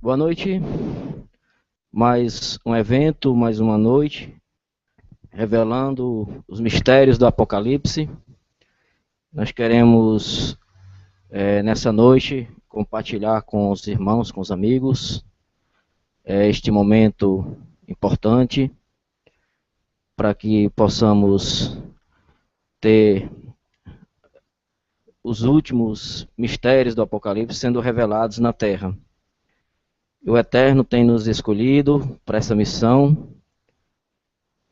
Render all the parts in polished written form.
Boa noite. Mais um evento, mais uma noite, revelando os mistérios do Apocalipse. Nós queremos, nessa noite, compartilhar com os irmãos, com os amigos, este momento importante para que possamos ter os últimos mistérios do Apocalipse sendo revelados na Terra. O Eterno tem nos escolhido para essa missão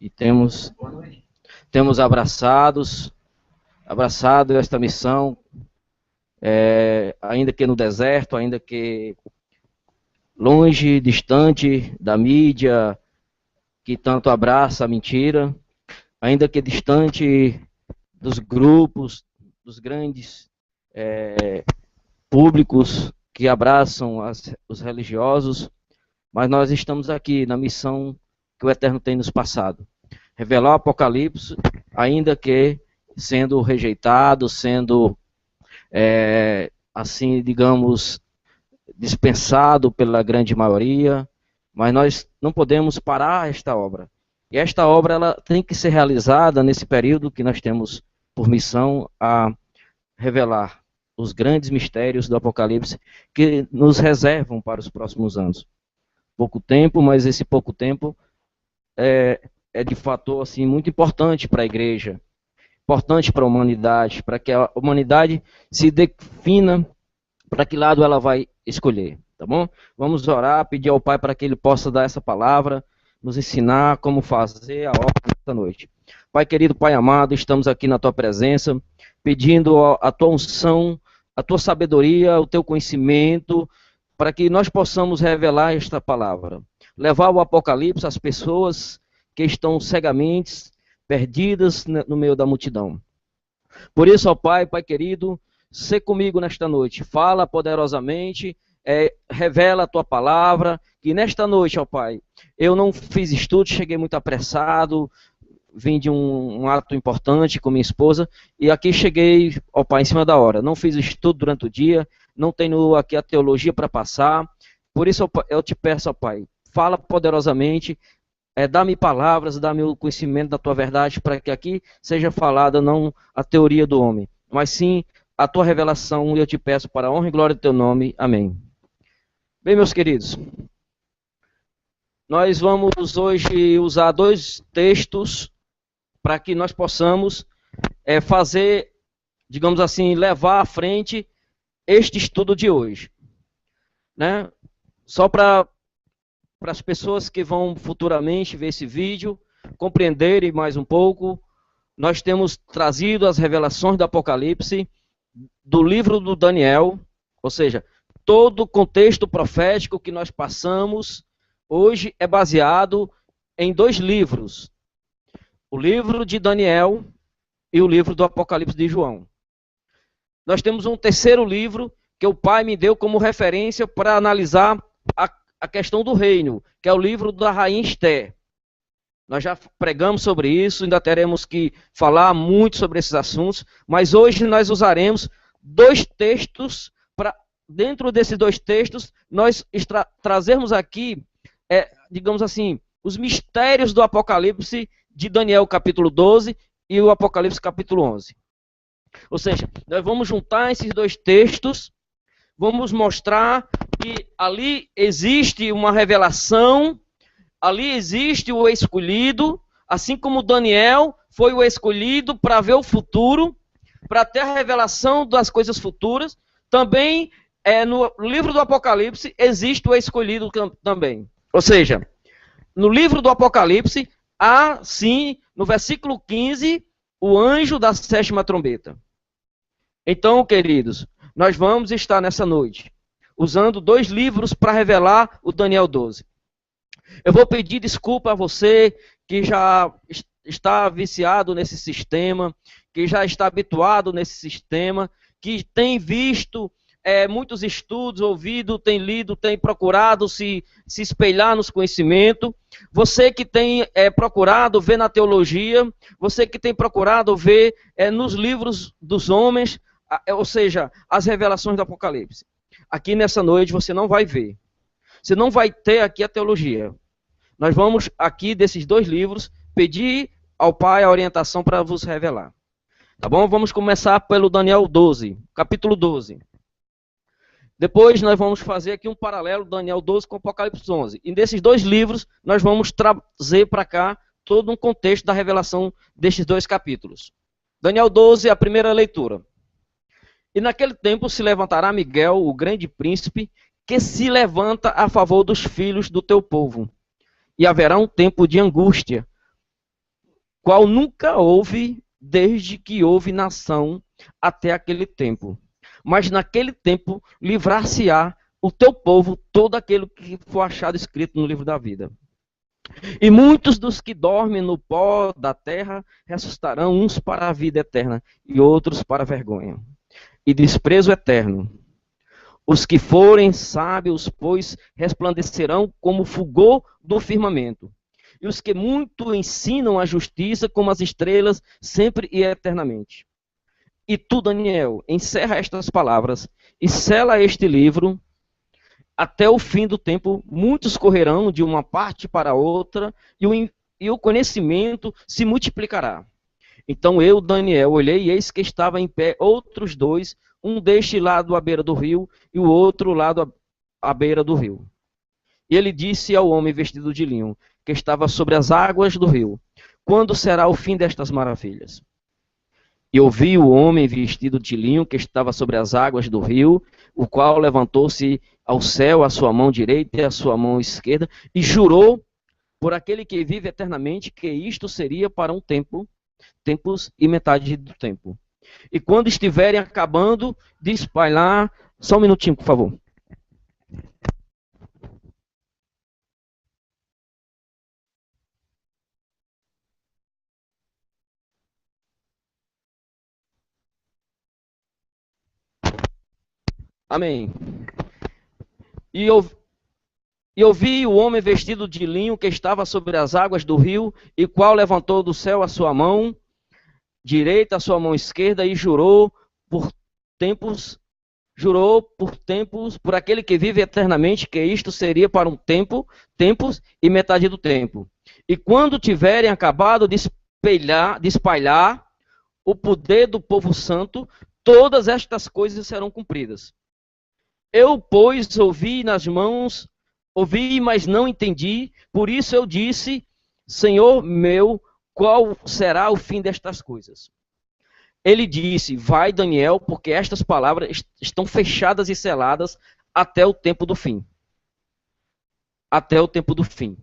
e temos abraçado esta missão, ainda que no deserto, ainda que longe, distante da mídia que tanto abraça a mentira, ainda que distante dos grupos, dos grandes públicos que abraçam os religiosos, mas nós estamos aqui na missão que o Eterno tem nos passado. Revelar o Apocalipse, ainda que sendo rejeitado, sendo, assim, digamos, dispensado pela grande maioria, mas nós não podemos parar esta obra. E esta obra ela tem que ser realizada nesse período que nós temos por missão a revelar os grandes mistérios do Apocalipse que nos reservam para os próximos anos. Pouco tempo, mas esse pouco tempo é de fator assim, muito importante para a igreja, importante para a humanidade, para que a humanidade se defina para que lado ela vai escolher, tá bom? Vamos orar, pedir ao Pai para que Ele possa dar essa palavra, nos ensinar como fazer a obra desta noite. Pai querido, Pai amado, estamos aqui na Tua presença, pedindo a Tua unção, a Tua sabedoria, o Teu conhecimento, para que nós possamos revelar esta palavra. Levar o Apocalipse às pessoas que estão cegamente perdidas no meio da multidão. Por isso, ó Pai, Pai querido, sê comigo nesta noite. Fala poderosamente, revela a Tua palavra, que nesta noite, ó Pai, eu não fiz estudo, cheguei muito apressado, vim de um ato importante com minha esposa, e aqui cheguei, ó Pai, em cima da hora. Não fiz estudo durante o dia, não tenho aqui a teologia para passar, por isso eu te peço, ó Pai, fala poderosamente, dá-me palavras, dá-me o conhecimento da Tua verdade, para que aqui seja falada não a teoria do homem, mas sim a Tua revelação, e eu te peço para a honra e glória do Teu nome. Amém. Bem, meus queridos, nós vamos hoje usar dois textos para que nós possamos fazer, digamos assim, levar à frente este estudo de hoje. Né? Só para as pessoas que vão futuramente ver esse vídeo, compreenderem mais um pouco, nós temos trazido as revelações do Apocalipse do livro do Daniel, ou seja, todo o contexto profético que nós passamos hoje é baseado em dois livros, o livro de Daniel e o livro do Apocalipse de João. Nós temos um terceiro livro que o Pai me deu como referência para analisar a questão do reino, que é o livro da Rainha Esther. Nós já pregamos sobre isso, ainda teremos que falar muito sobre esses assuntos, mas hoje nós usaremos dois textos, para dentro desses dois textos, nós trazermos aqui, digamos assim, os mistérios do Apocalipse de Daniel capítulo 12 e o Apocalipse capítulo 11. Ou seja, nós vamos juntar esses dois textos, vamos mostrar que ali existe uma revelação, ali existe o escolhido, assim como Daniel foi o escolhido para ver o futuro, para ter a revelação das coisas futuras, também no livro do Apocalipse existe o escolhido também. Ou seja, no livro do Apocalipse há, sim, no versículo 15, o anjo da sétima trombeta. Então, queridos, nós vamos estar nessa noite usando dois livros para revelar o Daniel 12. Eu vou pedir desculpa a você que já está viciado nesse sistema, que já está habituado nesse sistema, que tem visto muitos estudos, ouvido, tem lido, tem procurado se espelhar nos conhecimentos. Você que tem procurado ver na teologia, você que tem procurado ver nos livros dos homens, ou seja, as revelações do Apocalipse. Aqui nessa noite você não vai ver. Você não vai ter aqui a teologia. Nós vamos aqui, desses 2 livros, pedir ao Pai a orientação para vos revelar. Tá bom? Vamos começar pelo Daniel 12, capítulo 12. Depois nós vamos fazer aqui um paralelo, Daniel 12 com Apocalipse 11. E desses 2 livros, nós vamos trazer para cá todo um contexto da revelação destes 2 capítulos. Daniel 12 é a primeira leitura. E naquele tempo se levantará Miguel, o grande príncipe, que se levanta a favor dos filhos do teu povo. E haverá um tempo de angústia, qual nunca houve desde que houve nação até aquele tempo. Mas naquele tempo livrar-se-á o teu povo todo aquele que for achado escrito no livro da vida. E muitos dos que dormem no pó da terra ressuscitarão, uns para a vida eterna e outros para a vergonha e desprezo eterno. Os que forem sábios, pois, resplandecerão como o fulgor do firmamento. E os que muito ensinam a justiça como as estrelas, sempre e eternamente. E tu, Daniel, encerra estas palavras e sela este livro. Até o fim do tempo, muitos correrão de uma parte para outra, e o conhecimento se multiplicará. Então eu, Daniel, olhei e eis que estava em pé outros 2, um deste lado à beira do rio, e o outro lado à beira do rio. E ele disse ao homem vestido de linho, que estava sobre as águas do rio: quando será o fim destas maravilhas? E ouvi o homem vestido de linho, que estava sobre as águas do rio, o qual levantou-se ao céu a sua mão direita e a sua mão esquerda, e jurou por aquele que vive eternamente que isto seria para um tempo, tempos e metade do tempo. E quando estiverem acabando de espalhar... Só um minutinho, por favor. Amém. E ouvi o homem vestido de linho que estava sobre as águas do rio, e qual levantou do céu a sua mão direita, a sua mão esquerda, e jurou por tempos, por aquele que vive eternamente, que isto seria para um tempo, tempos e metade do tempo. E quando tiverem acabado de espalhar o poder do povo santo, todas estas coisas serão cumpridas. Eu, pois, ouvi, mas não entendi, por isso eu disse: Senhor meu, qual será o fim destas coisas? Ele disse: vai, Daniel, porque estas palavras estão fechadas e seladas até o tempo do fim. Até o tempo do fim.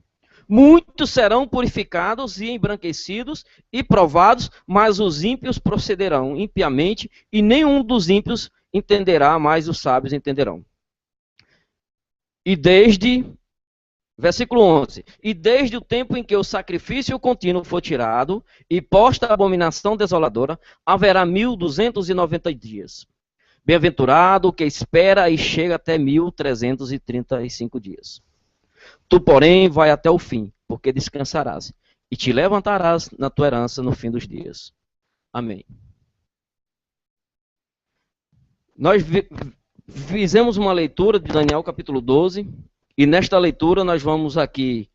Muitos serão purificados e embranquecidos e provados, mas os ímpios procederão impiamente, e nenhum dos ímpios entenderá, mas os sábios entenderão. E versículo 11, e desde o tempo em que o sacrifício contínuo for tirado, e posta a abominação desoladora, haverá 1290 dias. Bem-aventurado o que espera e chega até 1335 dias. Tu, porém, vai até o fim, porque descansarás, e te levantarás na tua herança no fim dos dias. Amém. Nós fizemos uma leitura de Daniel capítulo 12, e nesta leitura nós vamos aqui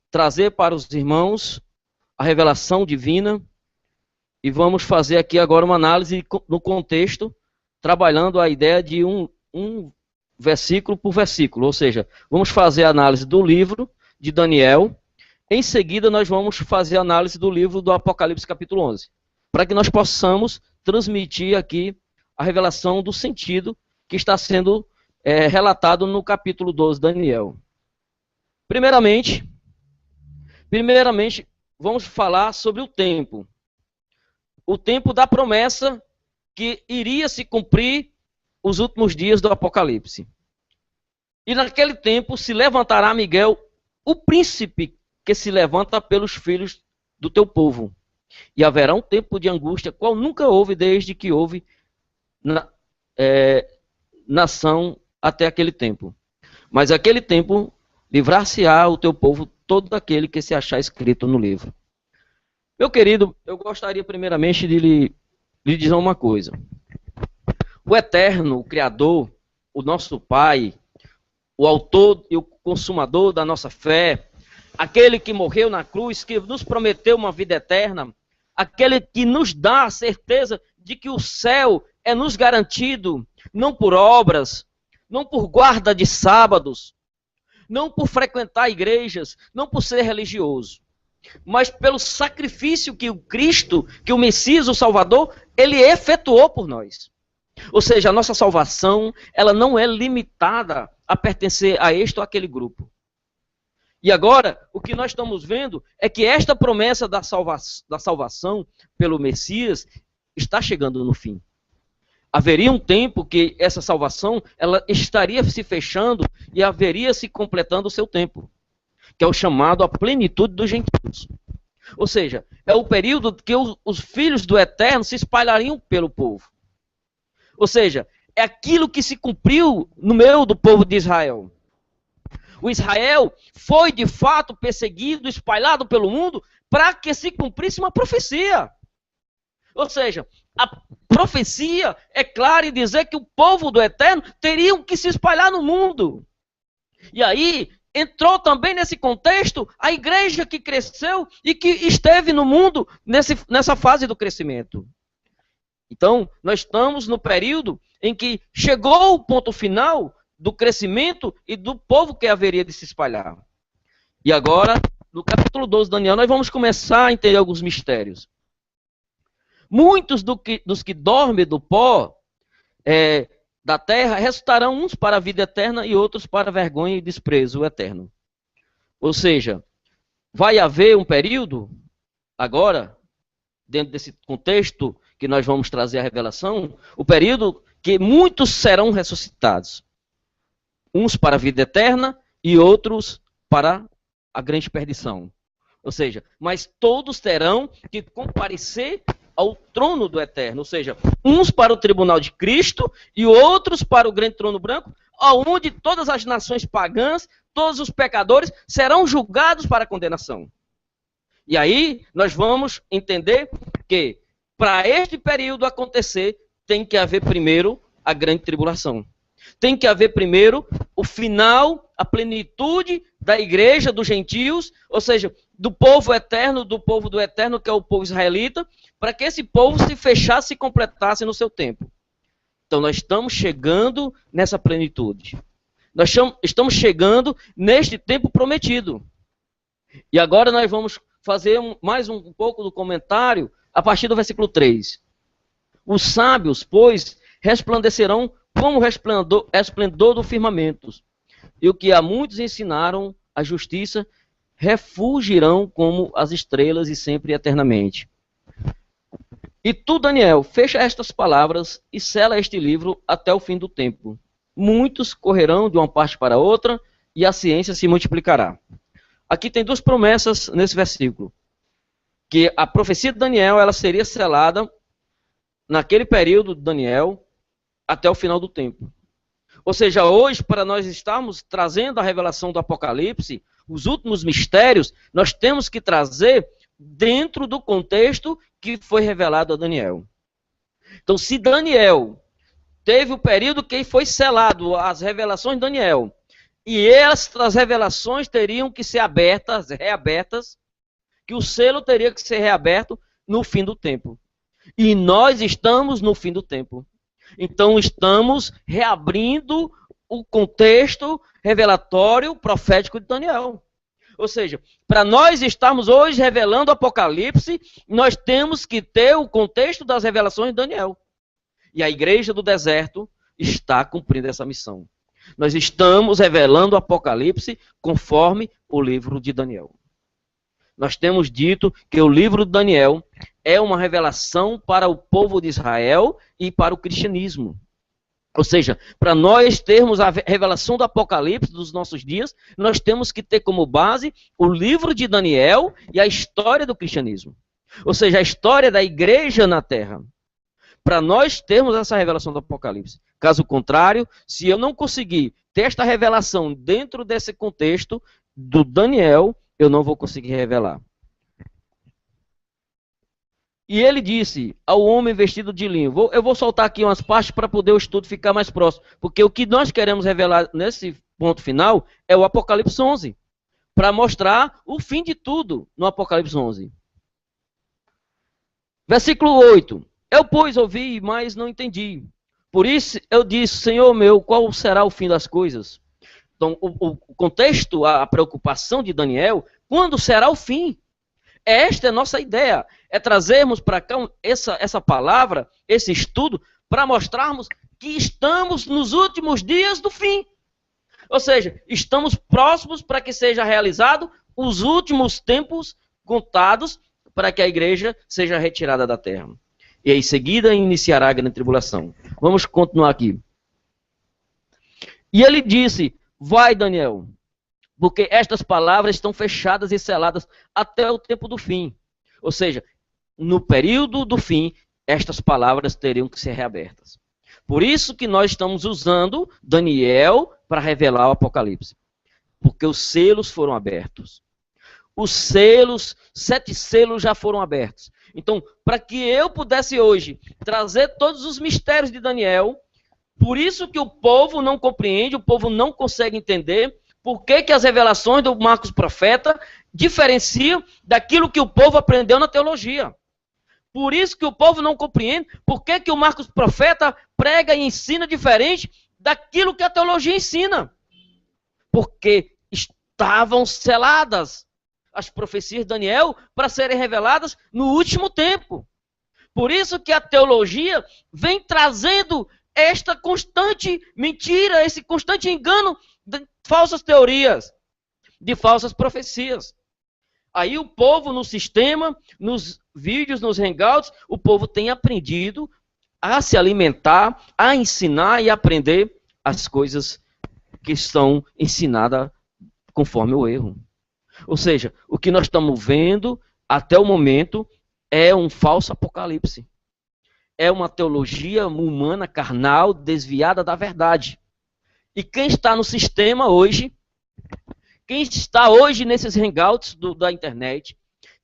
trazer para os irmãos a revelação divina, e vamos fazer aqui agora uma análise no contexto, trabalhando a ideia de um versículo por versículo, ou seja, vamos fazer a análise do livro de Daniel, em seguida nós vamos fazer a análise do livro do Apocalipse capítulo 11, para que nós possamos transmitir aqui a revelação do sentido que está sendo relatado no capítulo 12 de Daniel. Primeiramente, vamos falar sobre o tempo. O tempo da promessa que iria se cumprir os últimos dias do Apocalipse. E naquele tempo se levantará Miguel, o príncipe que se levanta pelos filhos do teu povo. E haverá um tempo de angústia, qual nunca houve desde que houve nação até aquele tempo. Mas aquele tempo livrar-se-á o teu povo, todo aquele que se achar escrito no livro. Meu querido, eu gostaria primeiramente de lhe dizer uma coisa. O Eterno, o Criador, o nosso Pai, o autor e o consumador da nossa fé, aquele que morreu na cruz, que nos prometeu uma vida eterna, aquele que nos dá a certeza de que o céu é nos garantido, não por obras, não por guarda de sábados, não por frequentar igrejas, não por ser religioso, mas pelo sacrifício que o Cristo, que o Messias, o Salvador, ele efetuou por nós. Ou seja, a nossa salvação, ela não é limitada a pertencer a este ou aquele grupo. E agora, o que nós estamos vendo é que esta promessa da salvação pelo Messias está chegando no fim. Haveria um tempo que essa salvação ela estaria se fechando e haveria se completando o seu tempo, que é o chamado a plenitude dos gentios. Ou seja, é o período que os filhos do Eterno se espalhariam pelo povo. Ou seja, é aquilo que se cumpriu no meio do povo de Israel. O Israel foi de fato perseguido, espalhado pelo mundo, para que se cumprisse uma profecia. Ou seja, a profecia é clara em dizer que o povo do Eterno teria que se espalhar no mundo. E aí entrou também nesse contexto a igreja que cresceu e que esteve no mundo nessa fase do crescimento. Então, nós estamos no período em que chegou o ponto final do crescimento e do povo que haveria de se espalhar. E agora, no capítulo 12 de Daniel, nós vamos começar a entender alguns mistérios. Muitos dos que dormem do pó da terra ressuscitarão uns para a vida eterna e outros para a vergonha e desprezo eterno. Ou seja, vai haver um período, agora, dentro desse contexto que nós vamos trazer a revelação, o período que muitos serão ressuscitados. Uns para a vida eterna e outros para a grande perdição. Ou seja, mas todos terão que comparecer ao trono do Eterno. Ou seja, uns para o tribunal de Cristo e outros para o grande trono branco, onde todas as nações pagãs, todos os pecadores serão julgados para a condenação. E aí nós vamos entender que para este período acontecer, tem que haver primeiro a grande tribulação. Tem que haver primeiro o final, a plenitude da igreja dos gentios, ou seja, do povo eterno, do povo do eterno, que é o povo israelita, para que esse povo se fechasse e completasse no seu tempo. Então nós estamos chegando nessa plenitude. Nós estamos chegando neste tempo prometido. E agora nós vamos fazer mais um pouco do comentário a partir do versículo 3. Os sábios, pois, resplandecerão como o esplendor do firmamento, e o que a muitos ensinaram a justiça, refugirão como as estrelas e sempre e eternamente. E tu, Daniel, fecha estas palavras e sela este livro até o fim do tempo. Muitos correrão de uma parte para outra e a ciência se multiplicará. Aqui tem duas promessas nesse versículo. Que a profecia de Daniel ela seria selada naquele período de Daniel até o final do tempo. Ou seja, hoje, para nós estarmos trazendo a revelação do Apocalipse, os últimos mistérios, nós temos que trazer dentro do contexto que foi revelado a Daniel. Então, se Daniel teve o período que foi selado as revelações de Daniel, e essas revelações teriam que ser reabertas, que o selo teria que ser reaberto no fim do tempo. E nós estamos no fim do tempo. Então estamos reabrindo o contexto revelatório profético de Daniel. Ou seja, para nós estarmos hoje revelando o Apocalipse, nós temos que ter o contexto das revelações de Daniel. E a igreja do deserto está cumprindo essa missão. Nós estamos revelando o Apocalipse conforme o livro de Daniel. Nós temos dito que o livro de Daniel é uma revelação para o povo de Israel e para o cristianismo. Ou seja, para nós termos a revelação do Apocalipse dos nossos dias, nós temos que ter como base o livro de Daniel e a história do cristianismo. Ou seja, a história da igreja na terra. Para nós termos essa revelação do Apocalipse. Caso contrário, se eu não conseguir ter esta revelação dentro desse contexto do Daniel, eu não vou conseguir revelar. E ele disse ao homem vestido de linho, eu vou soltar aqui umas partes para poder o estudo ficar mais próximo, porque o que nós queremos revelar nesse ponto final, é o Apocalipse 11, para mostrar o fim de tudo no Apocalipse 11. Versículo 8. Eu, pois, ouvi, mas não entendi. Por isso eu disse, Senhor meu, qual será o fim das coisas? Então, o contexto, a preocupação de Daniel, quando será o fim? Esta é a nossa ideia, é trazermos para cá essa palavra, esse estudo, para mostrarmos que estamos nos últimos dias do fim. Ou seja, estamos próximos para que seja realizado os últimos tempos contados para que a igreja seja retirada da terra. E em seguida iniciará a grande tribulação. Vamos continuar aqui. E ele disse, vai Daniel, porque estas palavras estão fechadas e seladas até o tempo do fim. Ou seja, no período do fim, estas palavras teriam que ser reabertas. Por isso que nós estamos usando Daniel para revelar o Apocalipse. Porque os selos foram abertos. Os selos, 7 selos já foram abertos. Então, para que eu pudesse hoje trazer todos os mistérios de Daniel, por isso que o povo não compreende, o povo não consegue entender por que as revelações do Marcos Profeta diferenciam daquilo que o povo aprendeu na teologia. Por isso que o povo não compreende por que o Marcos Profeta prega e ensina diferente daquilo que a teologia ensina. Porque estavam seladas as profecias de Daniel para serem reveladas no último tempo. Por isso que a teologia vem trazendo esta constante mentira, esse constante engano de falsas teorias, de falsas profecias. Aí o povo no sistema, nos vídeos, nos hangouts, o povo tem aprendido a se alimentar, a ensinar e aprender as coisas que são ensinadas conforme o erro. Ou seja, o que nós estamos vendo até o momento é um falso apocalipse. É uma teologia humana, carnal, desviada da verdade. E quem está no sistema hoje, quem está hoje nesses hangouts da internet,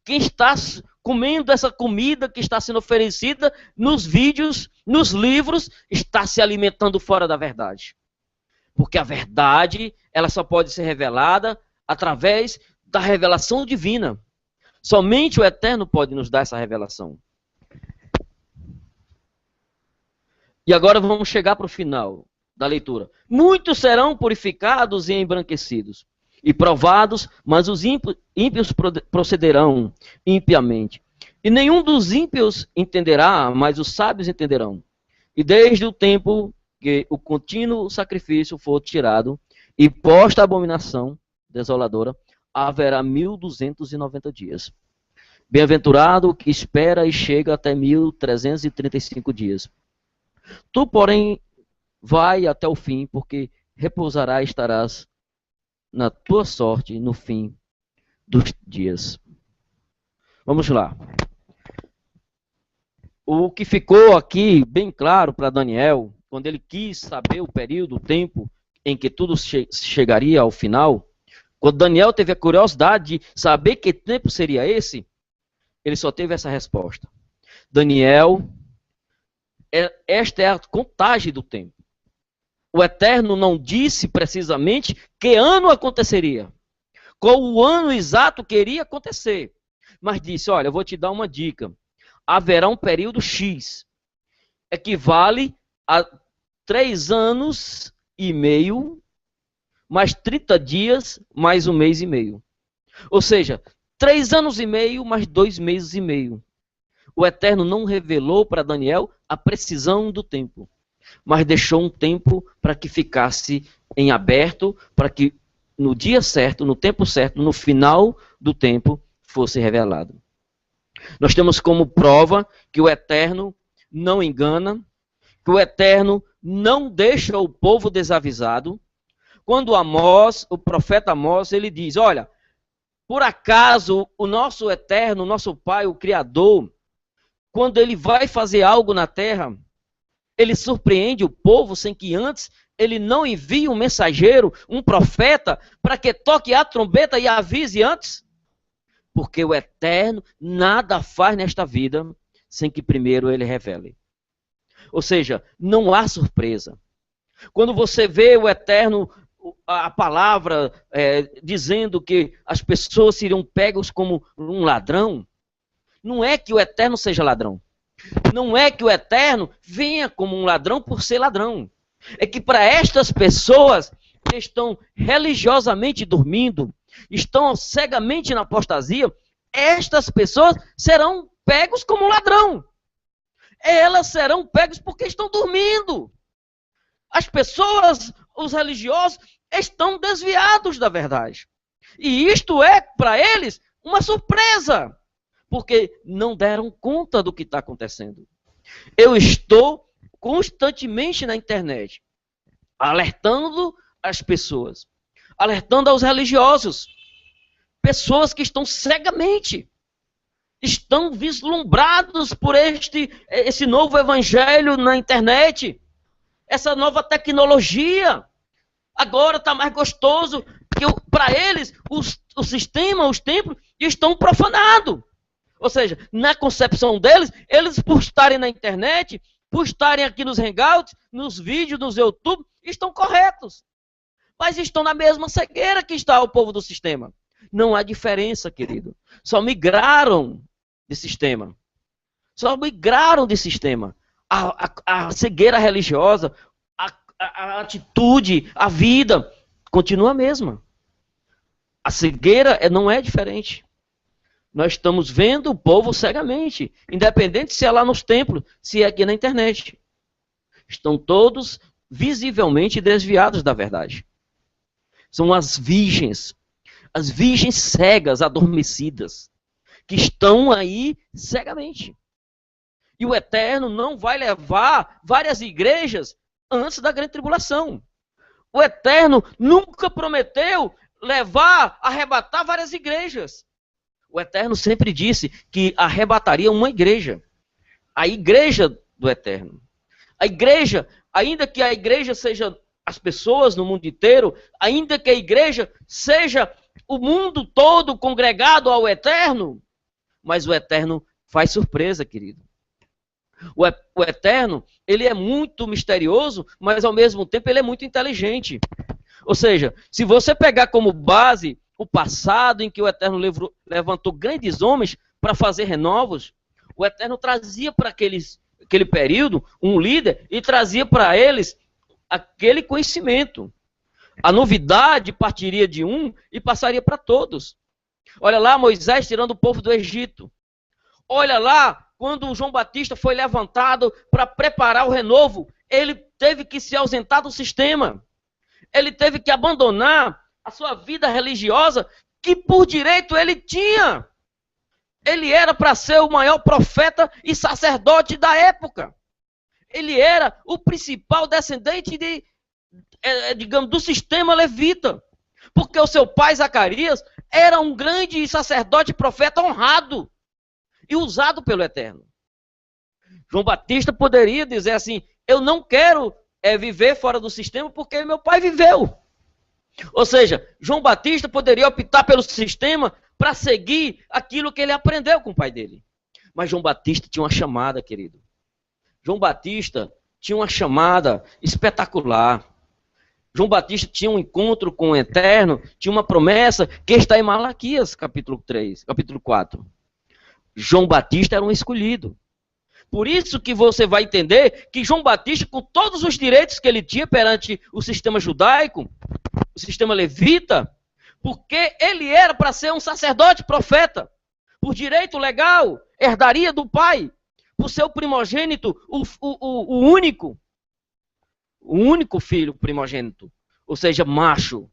quem está comendo essa comida que está sendo oferecida nos vídeos, nos livros, está se alimentando fora da verdade. Porque a verdade, ela só pode ser revelada através da revelação divina. Somente o Eterno pode nos dar essa revelação. E agora vamos chegar para o final da leitura. Muitos serão purificados e embranquecidos, e provados, mas os ímpios procederão impiamente. E nenhum dos ímpios entenderá, mas os sábios entenderão. E desde o tempo que o contínuo sacrifício for tirado, e posta a abominação desoladora, haverá 1290 dias. Bem-aventurado o que espera e chega até 1335 dias. Tu, porém, vai até o fim, porque repousarás e estarás na tua sorte no fim dos dias. Vamos lá. O que ficou aqui bem claro para Daniel, quando ele quis saber o período, o tempo em que tudo chegaria ao final, quando Daniel teve a curiosidade de saber que tempo seria esse, ele só teve essa resposta. Daniel, esta é a contagem do tempo. O Eterno não disse precisamente que ano aconteceria, qual o ano exato que iria acontecer, mas disse, olha, eu vou te dar uma dica. Haverá um período X, equivale a 3 anos e meio, mais 30 dias, mais 1 mês e meio. Ou seja, 3 anos e meio, mais 2 meses e meio. O Eterno não revelou para Daniel a precisão do tempo, mas deixou um tempo para que ficasse em aberto, para que no dia certo, no tempo certo, no final do tempo, fosse revelado. Nós temos como prova que o Eterno não engana, que o Eterno não deixa o povo desavisado. Quando Amós, o profeta Amós, ele diz, olha, por acaso o nosso Eterno, o nosso Pai, o Criador, quando ele vai fazer algo na terra, ele surpreende o povo sem que antes ele não envie um mensageiro, um profeta, para que toque a trombeta e avise antes? Porque o Eterno nada faz nesta vida sem que primeiro ele revele. Ou seja, não há surpresa. Quando você vê o Eterno a palavra dizendo que as pessoas seriam pegas como um ladrão, não é que o Eterno seja ladrão. Não é que o Eterno venha como um ladrão por ser ladrão. É que para estas pessoas que estão religiosamente dormindo, estão cegamente na apostasia, estas pessoas serão pegos como um ladrão. Elas serão pegos porque estão dormindo. As pessoas, os religiosos, estão desviados da verdade. E isto é, para eles, uma surpresa, porque não deram conta do que está acontecendo. Eu estou constantemente na internet, alertando as pessoas, alertando aos religiosos, pessoas que estão cegamente, estão vislumbrados por esse novo evangelho na internet, essa nova tecnologia. Agora está mais gostoso, que para eles o sistema, os templos estão profanados. Ou seja, na concepção deles, eles por estarem na internet, por estarem aqui nos hangouts, nos vídeos, nos YouTube, estão corretos. Mas estão na mesma cegueira que está o povo do sistema. Não há diferença, querido. Só migraram de sistema. Só migraram de sistema. A cegueira religiosa, a atitude, a vida, continua a mesma. A cegueira não é diferente. Nós estamos vendo o povo cegamente, independente se é lá nos templos, se é aqui na internet. Estão todos visivelmente desviados da verdade. São as virgens cegas, adormecidas, que estão aí cegamente. E o Eterno não vai levar várias igrejas antes da grande tribulação. O Eterno nunca prometeu arrebatar várias igrejas. O Eterno sempre disse que arrebataria uma igreja. A igreja do Eterno. A igreja, ainda que a igreja seja as pessoas no mundo inteiro, ainda que a igreja seja o mundo todo congregado ao Eterno, mas o Eterno faz surpresa, querido. O Eterno, ele é muito misterioso, mas ao mesmo tempo ele é muito inteligente. Ou seja, se você pegar como base o passado em que o Eterno levantou grandes homens para fazer renovos, o Eterno trazia para aquele período um líder e trazia para eles aquele conhecimento. A novidade partiria de um e passaria para todos. Olha lá Moisés tirando o povo do Egito. Olha lá quando o João Batista foi levantado para preparar o renovo, ele teve que se ausentar do sistema. Ele teve que abandonar a sua vida religiosa, que por direito ele tinha. Ele era para ser o maior profeta e sacerdote da época. Ele era o principal descendente digamos, do sistema levita. Porque o seu pai Zacarias era um grande sacerdote e profeta honrado e usado pelo Eterno. João Batista poderia dizer assim, eu não quero viver fora do sistema porque meu pai viveu. Ou seja, João Batista poderia optar pelo sistema para seguir aquilo que ele aprendeu com o pai dele. Mas João Batista tinha uma chamada, querido. João Batista tinha uma chamada espetacular. João Batista tinha um encontro com o Eterno, tinha uma promessa que está em Malaquias, capítulo 4. João Batista era um escolhido. Por isso que você vai entender que João Batista, com todos os direitos que ele tinha perante o sistema judaico, o sistema levita, porque ele era para ser um sacerdote profeta, por direito legal, herdaria do pai, por ser o primogênito, o único filho primogênito, ou seja, macho.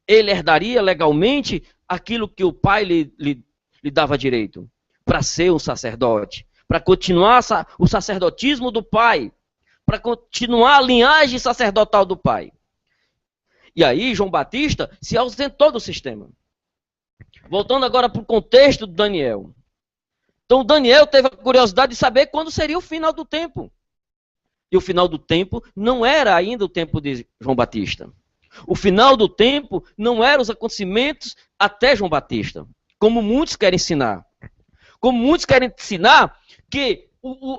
Ele herdaria legalmente aquilo que o pai lhe dava direito, para ser um sacerdote, para continuar o sacerdotismo do pai, para continuar a linhagem sacerdotal do pai. E aí João Batista se ausentou do sistema. Voltando agora para o contexto de Daniel. Então Daniel teve a curiosidade de saber quando seria o final do tempo. E o final do tempo não era ainda o tempo de João Batista. O final do tempo não eram os acontecimentos até João Batista, como muitos querem ensinar. Como muitos querem ensinar que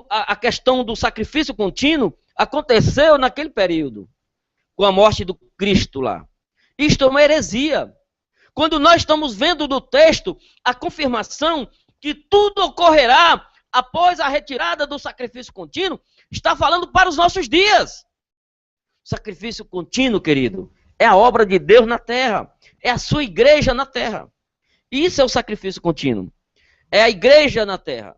a questão do sacrifício contínuo aconteceu naquele período. com a morte do Cristo lá. Isto é uma heresia. Quando nós estamos vendo no texto a confirmação que tudo ocorrerá após a retirada do sacrifício contínuo, está falando para os nossos dias. Sacrifício contínuo, querido, é a obra de Deus na terra. É a sua igreja na terra. Isso é o sacrifício contínuo. É a igreja na terra.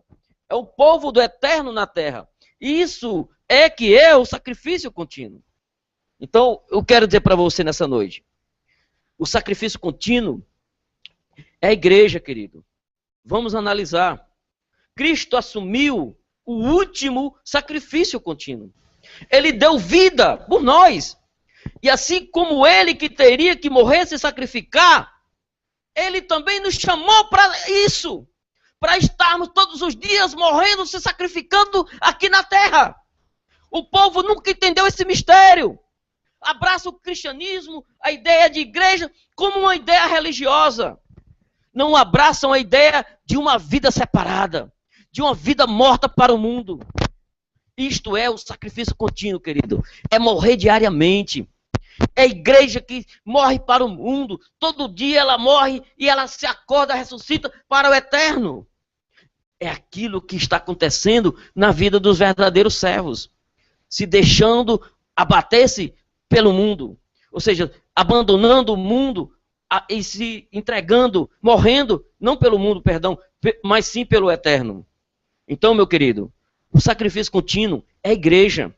É o povo do eterno na terra. Isso é que é o sacrifício contínuo. Então, eu quero dizer para você nessa noite. O sacrifício contínuo é a igreja, querido. Vamos analisar. Cristo assumiu o último sacrifício contínuo. Ele deu vida por nós. E assim como ele que teria que morrer se sacrificar, ele também nos chamou para isso. Para estarmos todos os dias morrendo, se sacrificando aqui na terra. O povo nunca entendeu esse mistério. Abraça o cristianismo, a ideia de igreja, como uma ideia religiosa. Não abraçam a ideia de uma vida separada, de uma vida morta para o mundo. Isto é o sacrifício contínuo, querido. É morrer diariamente. É a igreja que morre para o mundo. Todo dia ela morre e ela se acorda, ressuscita para o eterno. É aquilo que está acontecendo na vida dos verdadeiros servos. Se deixando abater-se pelo mundo. Ou seja, abandonando o mundo e se entregando, morrendo, não pelo mundo, perdão, mas sim pelo eterno. Então, meu querido, o sacrifício contínuo é a igreja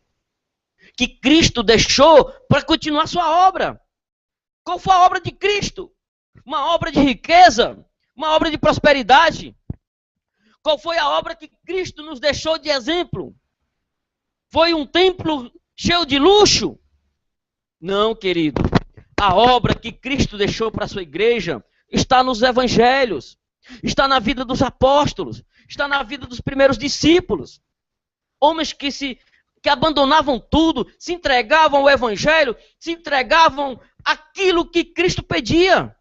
que Cristo deixou para continuar sua obra. Qual foi a obra de Cristo? Uma obra de riqueza? Uma obra de prosperidade? Qual foi a obra que Cristo nos deixou de exemplo? Foi um templo cheio de luxo? Não, querido. A obra que Cristo deixou para a sua igreja está nos evangelhos, está na vida dos apóstolos, está na vida dos primeiros discípulos. Homens que abandonavam tudo, se entregavam ao evangelho, se entregavam àquilo que Cristo pedia.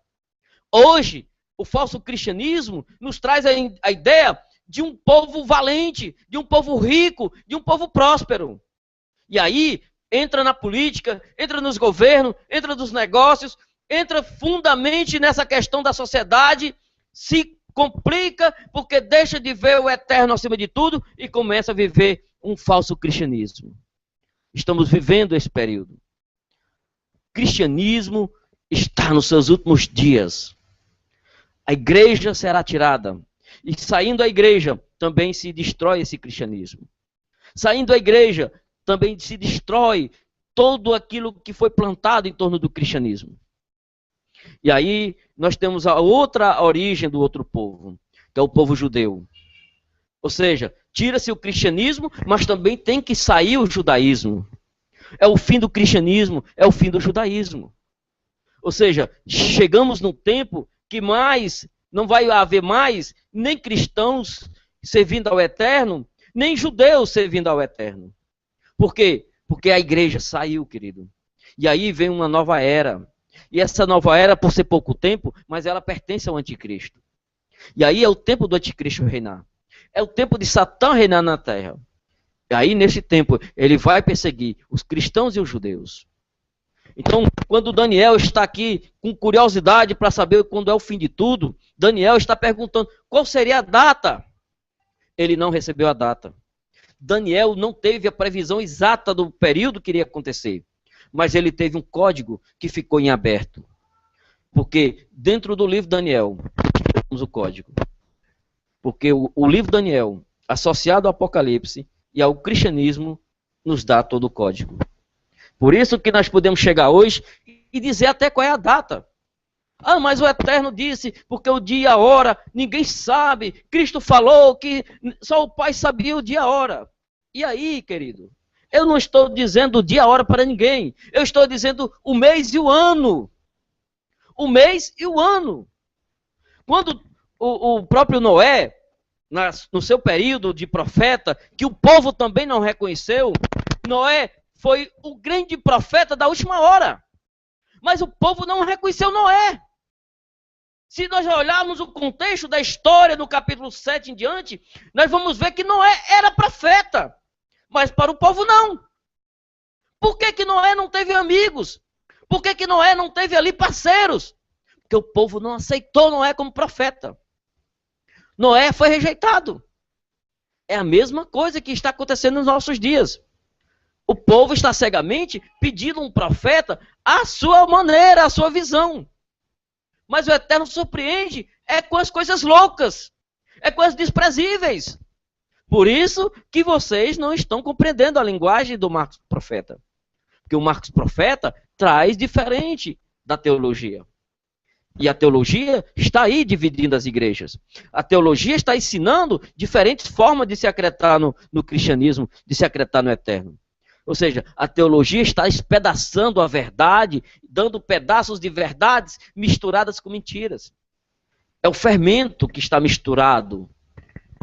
Hoje, o falso cristianismo nos traz a ideia de um povo valente, de um povo rico, de um povo próspero. E aí, entra na política, entra nos governos, entra nos negócios, entra fundamente nessa questão da sociedade, se complica porque deixa de ver o eterno acima de tudo e começa a viver um falso cristianismo. Estamos vivendo esse período. O cristianismo está nos seus últimos dias. A igreja será tirada. E saindo da igreja, também se destrói esse cristianismo. Saindo da igreja, também se destrói todo aquilo que foi plantado em torno do cristianismo. E aí nós temos a outra origem do outro povo, que é o povo judeu. Ou seja, tira-se o cristianismo, mas também tem que sair o judaísmo. É o fim do cristianismo, é o fim do judaísmo. Ou seja, chegamos num tempo que não vai haver mais nem cristãos servindo ao eterno, nem judeus servindo ao eterno. Por quê? Porque a igreja saiu, querido. E aí vem uma nova era. E essa nova era, por ser pouco tempo, mas ela pertence ao anticristo. E aí é o tempo do anticristo reinar. É o tempo de Satã reinar na terra. E aí, nesse tempo, ele vai perseguir os cristãos e os judeus. Então, quando Daniel está aqui com curiosidade para saber quando é o fim de tudo, Daniel está perguntando qual seria a data. Ele não recebeu a data. Daniel não teve a previsão exata do período que iria acontecer, mas ele teve um código que ficou em aberto. Porque dentro do livro Daniel, temos o código. Porque o livro Daniel, associado ao Apocalipse e ao cristianismo, nos dá todo o código. Por isso que nós podemos chegar hoje e dizer até qual é a data. Ah, mas o Eterno disse, porque o dia e a hora ninguém sabe. Cristo falou que só o Pai sabia o dia e a hora. E aí, querido, eu não estou dizendo o dia e a hora para ninguém. Eu estou dizendo o mês e o ano. O mês e o ano. Quando o próprio Noé, no seu período de profeta, que o povo também não reconheceu, Noé foi o grande profeta da última hora. Mas o povo não reconheceu Noé. Se nós olharmos o contexto da história, no capítulo 7 em diante, nós vamos ver que Noé era profeta. Mas para o povo não. Por que que Noé não teve amigos? Por que que Noé não teve ali parceiros? Porque o povo não aceitou Noé como profeta. Noé foi rejeitado. É a mesma coisa que está acontecendo nos nossos dias. O povo está cegamente pedindo um profeta à sua maneira, à sua visão. Mas o Eterno surpreende com as coisas loucas, com as desprezíveis. Por isso que vocês não estão compreendendo a linguagem do Marcos Profeta. Porque o Marcos Profeta traz diferente da teologia. E a teologia está aí dividindo as igrejas. A teologia está ensinando diferentes formas de se acreditar no cristianismo, de se acreditar no Eterno. Ou seja, a teologia está espedaçando a verdade, dando pedaços de verdades misturadas com mentiras. É o fermento que está misturado.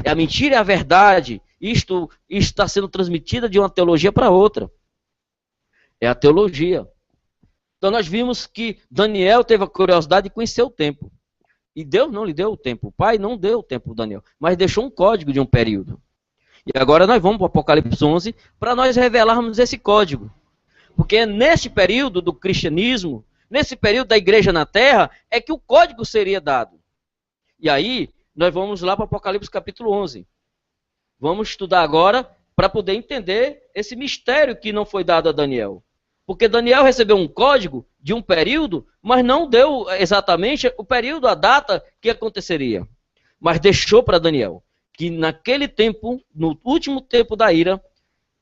É a mentira e a verdade. Isto está sendo transmitida de uma teologia para outra. É a teologia. Então nós vimos que Daniel teve a curiosidade de conhecer o tempo. E Deus não lhe deu o tempo. O Pai não deu o tempo para Daniel, mas deixou um código de um período. E agora nós vamos para o Apocalipse 11 para nós revelarmos esse código. Porque é neste período do cristianismo, nesse período da igreja na terra, é que o código seria dado. E aí, nós vamos lá para o Apocalipse capítulo 11. Vamos estudar agora para poder entender esse mistério que não foi dado a Daniel. Porque Daniel recebeu um código de um período, mas não deu exatamente o período, a data que aconteceria. Mas deixou para Daniel que naquele tempo, no último tempo da ira,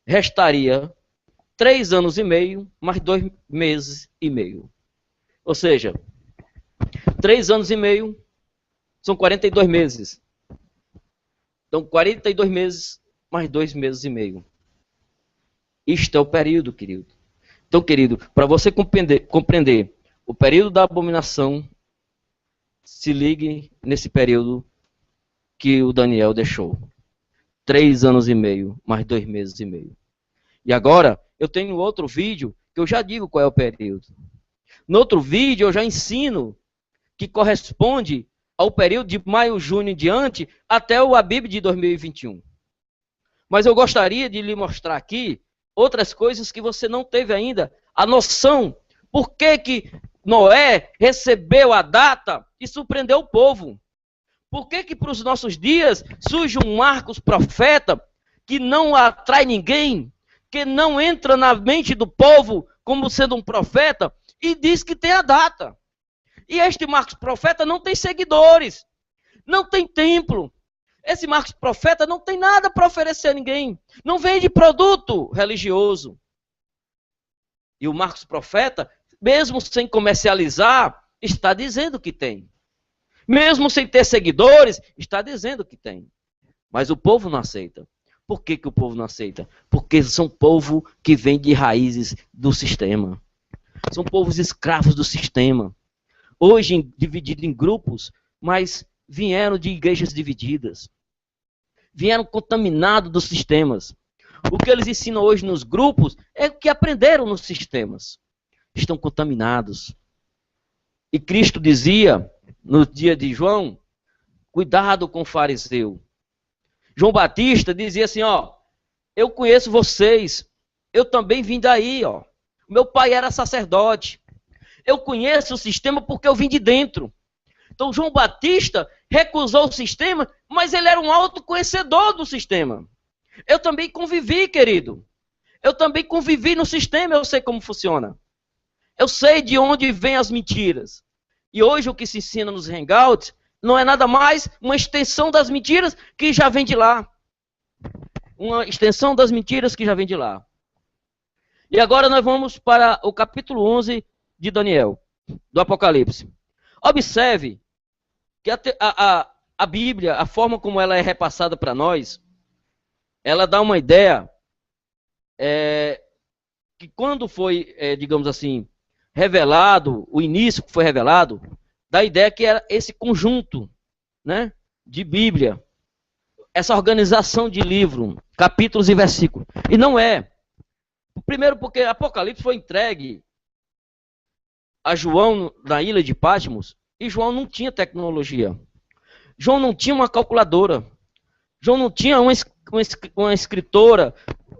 restaria 3 anos e meio, mais 2 meses e meio. Ou seja, 3 anos e meio são 42 meses. Então, 42 meses mais 2 meses e meio. Isto é o período, querido. Então, querido, para você compreender o período da abominação, se ligue nesse período que o Daniel deixou. 3 anos e meio, mais 2 meses e meio. E agora, eu tenho outro vídeo que eu já digo qual é o período. No outro vídeo, eu já ensino que corresponde ao período de maio, junho em diante, até o Abib de 2021. Mas eu gostaria de lhe mostrar aqui outras coisas que você não teve ainda a noção. Por que Noé recebeu a data e surpreendeu o povo? Por que para os nossos dias surge um Marcos Profeta que não atrai ninguém, que não entra na mente do povo como sendo um profeta e diz que tem a data? E este Marcos Profeta não tem seguidores, não tem templo. Esse Marcos Profeta não tem nada para oferecer a ninguém, não vende produto religioso. E o Marcos Profeta, mesmo sem comercializar, está dizendo que tem. Mesmo sem ter seguidores, está dizendo que tem. Mas o povo não aceita. Por que o povo não aceita? Porque são povo que vem de raízes do sistema. São povos escravos do sistema. Hoje dividido em grupos, mas vieram de igrejas divididas. Vieram contaminados dos sistemas. O que eles ensinam hoje nos grupos é o que aprenderam nos sistemas. Estão contaminados. E Cristo dizia, no dia de João, cuidado com o fariseu. João Batista dizia assim, ó, eu conheço vocês, eu também vim daí, ó. Meu pai era sacerdote. Eu conheço o sistema porque eu vim de dentro. Então João Batista recusou o sistema, mas ele era um autoconhecedor do sistema. Eu também convivi, querido. Eu também convivi no sistema, eu sei como funciona. Eu sei de onde vêm as mentiras. E hoje o que se ensina nos hangouts não é nada mais uma extensão das mentiras que já vem de lá. Uma extensão das mentiras que já vem de lá. E agora nós vamos para o capítulo 11 de Daniel, do Apocalipse. Observe que a Bíblia, a forma como ela é repassada para nós, ela dá uma ideia que quando foi, digamos assim, revelado, o início que foi revelado, dá a ideia que era esse conjunto, né, de Bíblia, essa organização de livro, capítulos e versículos. E não é. Primeiro porque Apocalipse foi entregue a João na ilha de Patmos, e João não tinha tecnologia. João não tinha uma calculadora. João não tinha uma escritora,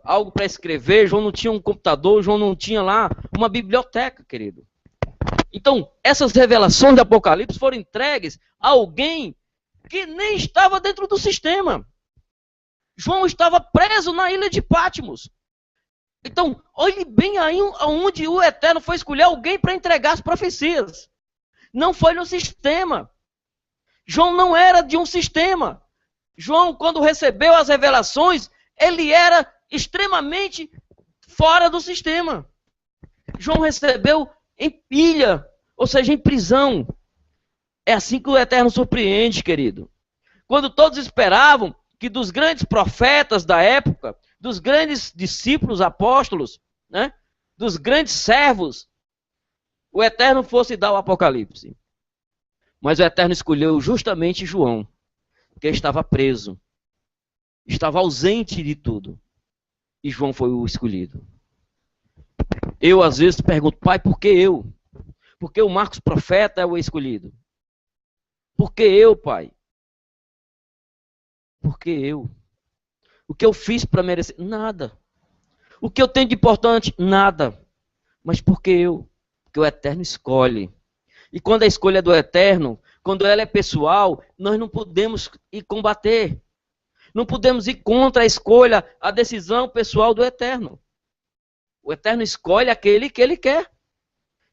algo para escrever, João não tinha um computador, João não tinha lá uma biblioteca, querido. Então, essas revelações do Apocalipse foram entregues a alguém que nem estava dentro do sistema. João estava preso na ilha de Patmos. Então, olhe bem aí onde o Eterno foi escolher alguém para entregar as profecias. Não foi no sistema. João não era de um sistema. João, quando recebeu as revelações, ele era extremamente fora do sistema. João recebeu em pilha, ou seja, em prisão. É assim que o Eterno surpreende, querido. Quando todos esperavam que dos grandes profetas da época, dos grandes discípulos, apóstolos, né, dos grandes servos, o Eterno fosse dar o Apocalipse. Mas o Eterno escolheu justamente João, que estava preso, estava ausente de tudo. E João foi o escolhido. Eu, às vezes, pergunto, pai, por que eu? Por que o Marcos profeta é o escolhido? Por que eu, pai? Por que eu? O que eu fiz para merecer? Nada. O que eu tenho de importante? Nada. Mas por que eu? Porque o Eterno escolhe. E quando a escolha é do Eterno, quando ela é pessoal, nós não podemos ir combater. Não podemos ir contra a escolha, a decisão pessoal do Eterno. O Eterno escolhe aquele que Ele quer.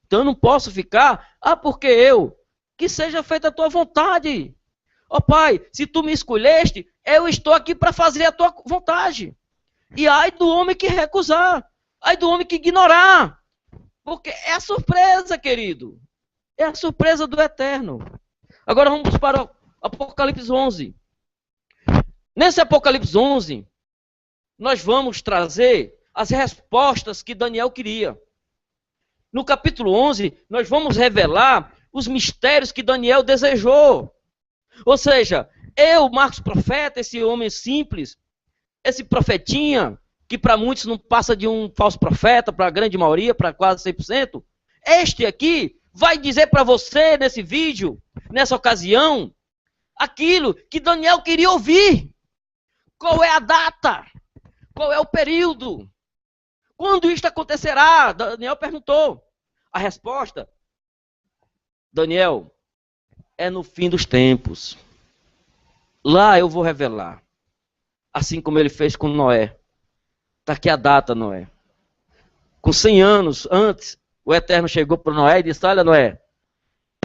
Então eu não posso ficar, porque eu? Que seja feita a tua vontade. Ó Pai, se tu me escolheste, eu estou aqui para fazer a tua vontade. E ai do homem que recusar. Ai do homem que ignorar. Porque é a surpresa, querido. É a surpresa do Eterno. Agora vamos para o Apocalipse 11. Nesse Apocalipse 11, nós vamos trazer as respostas que Daniel queria. No capítulo 11, nós vamos revelar os mistérios que Daniel desejou. Ou seja, eu, Marcos Profeta, esse homem simples, esse profetinha, que para muitos não passa de um falso profeta, para a grande maioria, para quase 100%, este aqui vai dizer para você nesse vídeo, nessa ocasião, aquilo que Daniel queria ouvir. Qual é a data? Qual é o período? Quando isto acontecerá? Daniel perguntou. A resposta, Daniel, é no fim dos tempos. Lá eu vou revelar. Assim como ele fez com Noé. Está aqui a data, Noé. Com 100 anos antes, o Eterno chegou para Noé e disse, olha, Noé,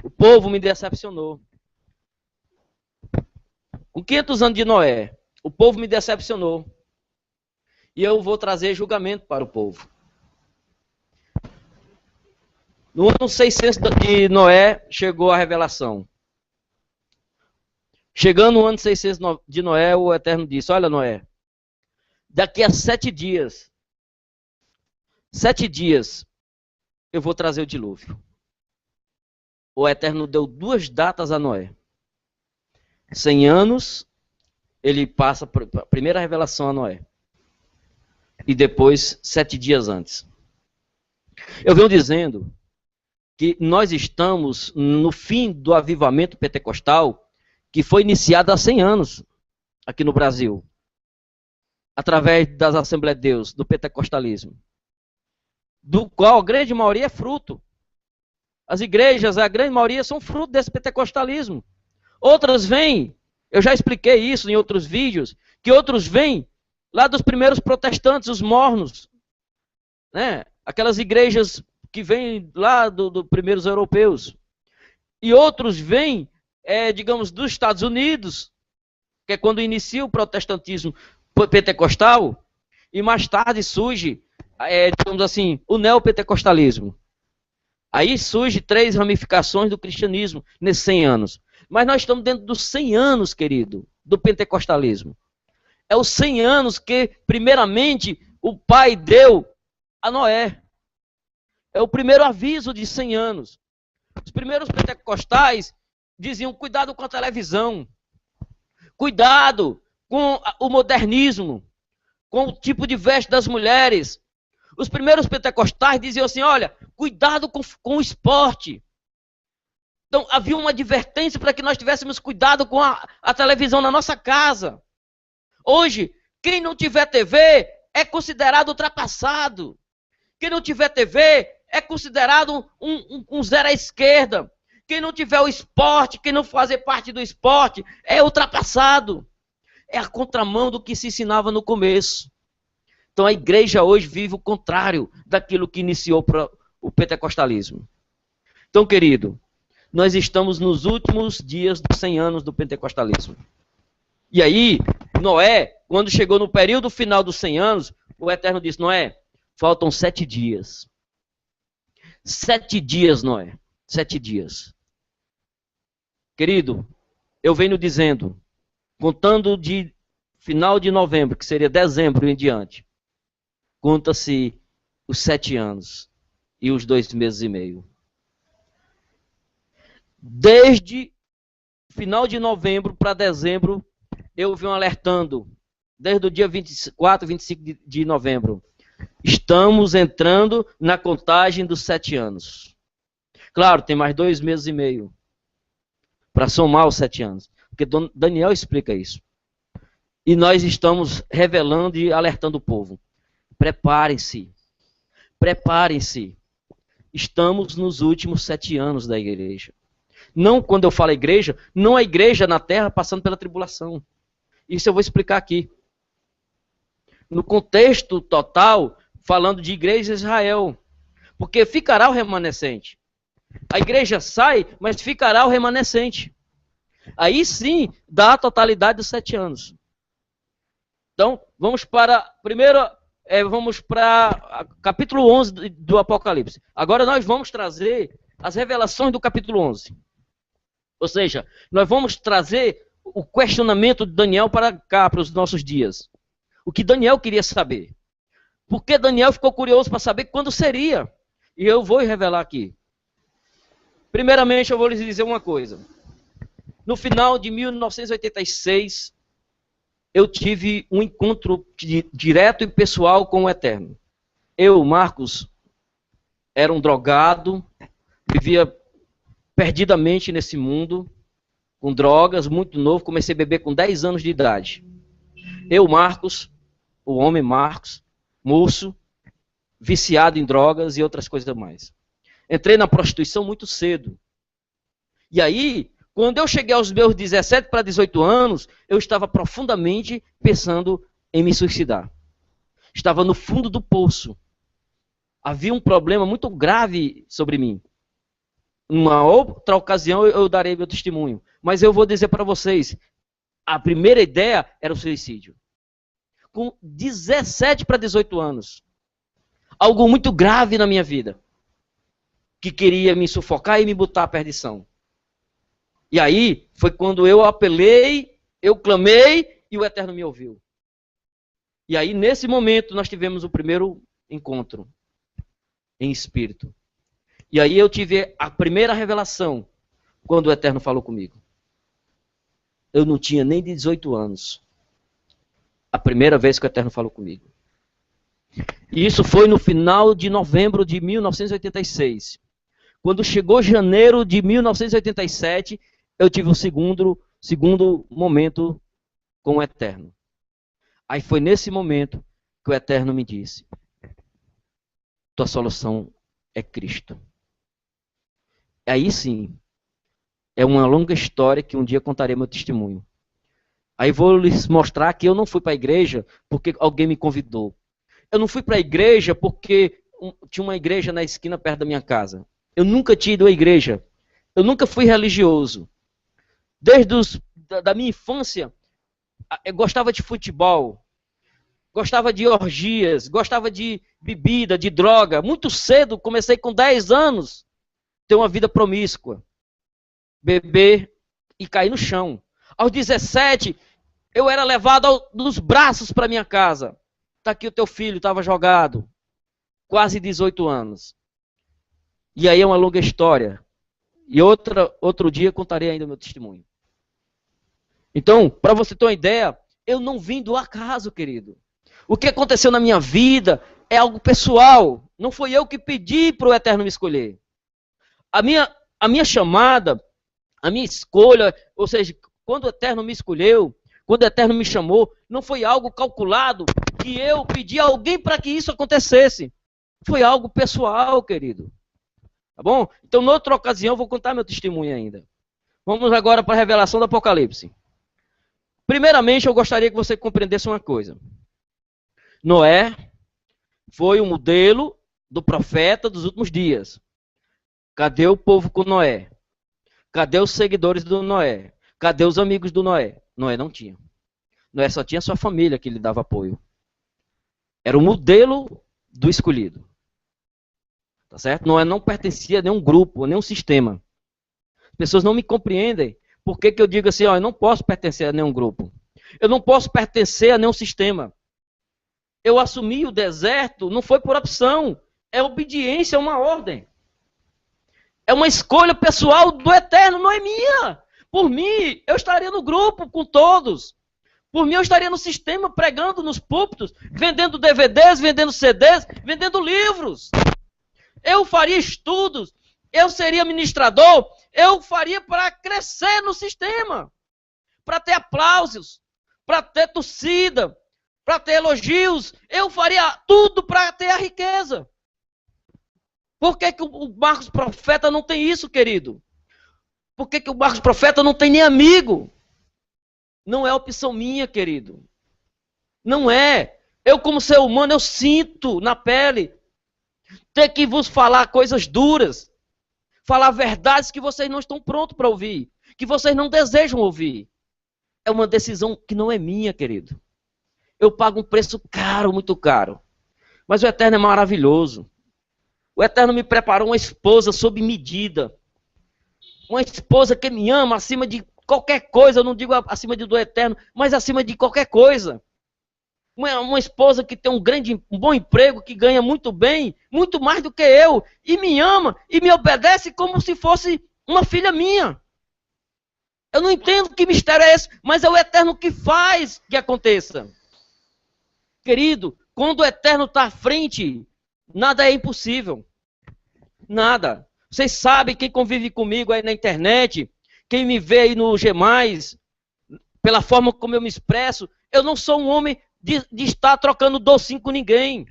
o povo me decepcionou. Com 500 anos de Noé, o povo me decepcionou. E eu vou trazer julgamento para o povo. No ano 600 de Noé, chegou a revelação. Chegando no ano 600 de Noé, o Eterno disse, olha, Noé, daqui a 7 dias, eu vou trazer o dilúvio. O Eterno deu 2 datas a Noé. 100 anos, ele passa a primeira revelação a Noé. E depois, 7 dias antes. Eu venho dizendo que nós estamos no fim do avivamento pentecostal, que foi iniciado há 100 anos aqui no Brasil, através das Assembleias de Deus, do pentecostalismo, do qual a grande maioria é fruto. As igrejas, a grande maioria, são fruto desse pentecostalismo. Outras vêm, eu já expliquei isso em outros vídeos, que outros vêm lá dos primeiros protestantes, os mornos, né? Aquelas igrejas que vêm lá dos primeiros europeus. E outros vêm, digamos, dos Estados Unidos, que é quando inicia o protestantismo pentecostal, e mais tarde surge, digamos assim, o neopentecostalismo. Aí surge 3 ramificações do cristianismo nesses 100 anos. Mas nós estamos dentro dos 100 anos, querido, do pentecostalismo. É os 100 anos que, primeiramente, o Pai deu a Noé. É o primeiro aviso de 100 anos. Os primeiros pentecostais diziam, cuidado com a televisão. Cuidado com o modernismo. Com o tipo de veste das mulheres. Os primeiros pentecostais diziam assim, olha, cuidado com o esporte. Então, havia uma advertência para que nós tivéssemos cuidado com a televisão na nossa casa. Hoje, quem não tiver TV, é considerado ultrapassado. Quem não tiver TV é considerado um zero à esquerda. Quem não tiver o esporte, quem não fazer parte do esporte, é ultrapassado. É a contramão do que se ensinava no começo. Então a igreja hoje vive o contrário daquilo que iniciou o pentecostalismo. Então, querido, nós estamos nos últimos dias dos 100 anos do pentecostalismo. E aí, Noé, quando chegou no período final dos 100 anos, o Eterno disse, Noé, faltam 7 dias. 7 dias, Noé. 7 dias. Querido, eu venho dizendo, contando de final de novembro, que seria dezembro em diante, conta-se os 7 anos e os 2 meses e meio. Desde final de novembro para dezembro, eu venho alertando, desde o dia 24, 25 de novembro, estamos entrando na contagem dos 7 anos. Claro, tem mais 2 meses e meio para somar os 7 anos. Porque Daniel explica isso. E nós estamos revelando e alertando o povo. Preparem-se. Preparem-se. Estamos nos últimos 7 anos da igreja. Não, quando eu falo igreja, não a igreja na terra passando pela tribulação. Isso eu vou explicar aqui. No contexto total, falando de igreja de Israel. Porque ficará o remanescente. A igreja sai, mas ficará o remanescente. Aí sim, dá a totalidade dos 7 anos. Então, vamos para, primeiro, vamos para capítulo 11 do Apocalipse. Agora nós vamos trazer as revelações do capítulo 11. Ou seja, nós vamos trazer o questionamento de Daniel para cá, para os nossos dias. O que Daniel queria saber. Porque Daniel ficou curioso para saber quando seria. E eu vou revelar aqui. Primeiramente, eu vou lhes dizer uma coisa. No final de 1986, eu tive um encontro direto e pessoal com o Eterno. Eu, Marcos, era um drogado, vivia perdidamente nesse mundo, com drogas, muito novo, comecei a beber com 10 anos de idade. Eu, Marcos, o homem Marcos, moço, viciado em drogas e outras coisas mais. Entrei na prostituição muito cedo. E aí, quando eu cheguei aos meus 17 para 18 anos, eu estava profundamente pensando em me suicidar. Estava no fundo do poço. Havia um problema muito grave sobre mim. Numa outra ocasião eu darei meu testemunho. Mas eu vou dizer para vocês, a primeira ideia era o suicídio. Com 17 para 18 anos. Algo muito grave na minha vida. Que queria me sufocar e me botar à perdição. E aí foi quando eu apelei, eu clamei e o Eterno me ouviu. E aí nesse momento nós tivemos o primeiro encontro em espírito. E aí eu tive a primeira revelação quando o Eterno falou comigo. Eu não tinha nem 18 anos. A primeira vez que o Eterno falou comigo. E isso foi no final de novembro de 1986. Quando chegou janeiro de 1987, eu tive o segundo momento com o Eterno. Aí foi nesse momento que o Eterno me disse, tua solução é Cristo. Aí sim, é uma longa história que um dia contarei meu testemunho. Aí vou lhes mostrar que eu não fui para a igreja porque alguém me convidou. Eu não fui para a igreja porque tinha uma igreja na esquina perto da minha casa. Eu nunca tinha ido à igreja. Eu nunca fui religioso. Desde da minha infância, eu gostava de futebol, gostava de orgias, gostava de bebida, de droga. Muito cedo, comecei com 10 anos, ter uma vida promíscua. Beber e cair no chão. Aos 17, eu era levado nos braços para minha casa. Está aqui o teu filho, estava jogado. Quase 18 anos. E aí é uma longa história. E outro dia contarei ainda o meu testemunho. Então, para você ter uma ideia, eu não vim do acaso, querido. O que aconteceu na minha vida é algo pessoal. Não foi eu que pedi para o Eterno me escolher. A minha chamada, a minha escolha, ou seja, quando o Eterno me escolheu, quando o Eterno me chamou, não foi algo calculado que eu pedi a alguém para que isso acontecesse. Foi algo pessoal, querido. Tá bom? Então, noutra ocasião, eu vou contar meu testemunho ainda. Vamos agora para a revelação do Apocalipse. Primeiramente, eu gostaria que você compreendesse uma coisa. Noé foi o modelo do profeta dos últimos dias. Cadê o povo com Noé? Cadê os seguidores do Noé? Cadê os amigos do Noé? Noé não tinha. Noé só tinha sua família que lhe dava apoio. Era o modelo do escolhido. Tá certo? Noé não pertencia a nenhum grupo, a nenhum sistema. As pessoas não me compreendem. Por que eu digo assim, ó, eu não posso pertencer a nenhum grupo. Eu não posso pertencer a nenhum sistema. Eu assumi o deserto, não foi por opção. É obediência a uma ordem. É uma escolha pessoal do Eterno, não é minha. Por mim, eu estaria no grupo com todos. Por mim, eu estaria no sistema, pregando nos púlpitos, vendendo DVDs, vendendo CDs, vendendo livros. Eu faria estudos, eu seria ministrador, eu faria para crescer no sistema. Para ter aplausos, para ter torcida, para ter elogios. Eu faria tudo para ter a riqueza. Por que o Marcos Profeta não tem isso, querido? Por que o Marcos Profeta não tem nem amigo? Não é opção minha, querido. Não é. Eu, como ser humano, eu sinto na pele ter que vos falar coisas duras. Falar verdades que vocês não estão prontos para ouvir. Que vocês não desejam ouvir. É uma decisão que não é minha, querido. Eu pago um preço caro, muito caro. Mas o Eterno é maravilhoso. O Eterno me preparou uma esposa sob medida. Uma esposa que me ama acima de qualquer coisa. Eu não digo acima do Eterno, mas acima de qualquer coisa. Uma esposa que tem um bom emprego, que ganha muito bem, muito mais do que eu. E me ama e me obedece como se fosse uma filha minha. Eu não entendo que mistério é esse, mas é o Eterno que faz que aconteça. Querido, quando o Eterno está à frente, nada é impossível. Nada. Vocês sabem, quem convive comigo aí na internet, quem me vê aí no G+, pela forma como eu me expresso, eu não sou um homem de estar trocando docinho com ninguém.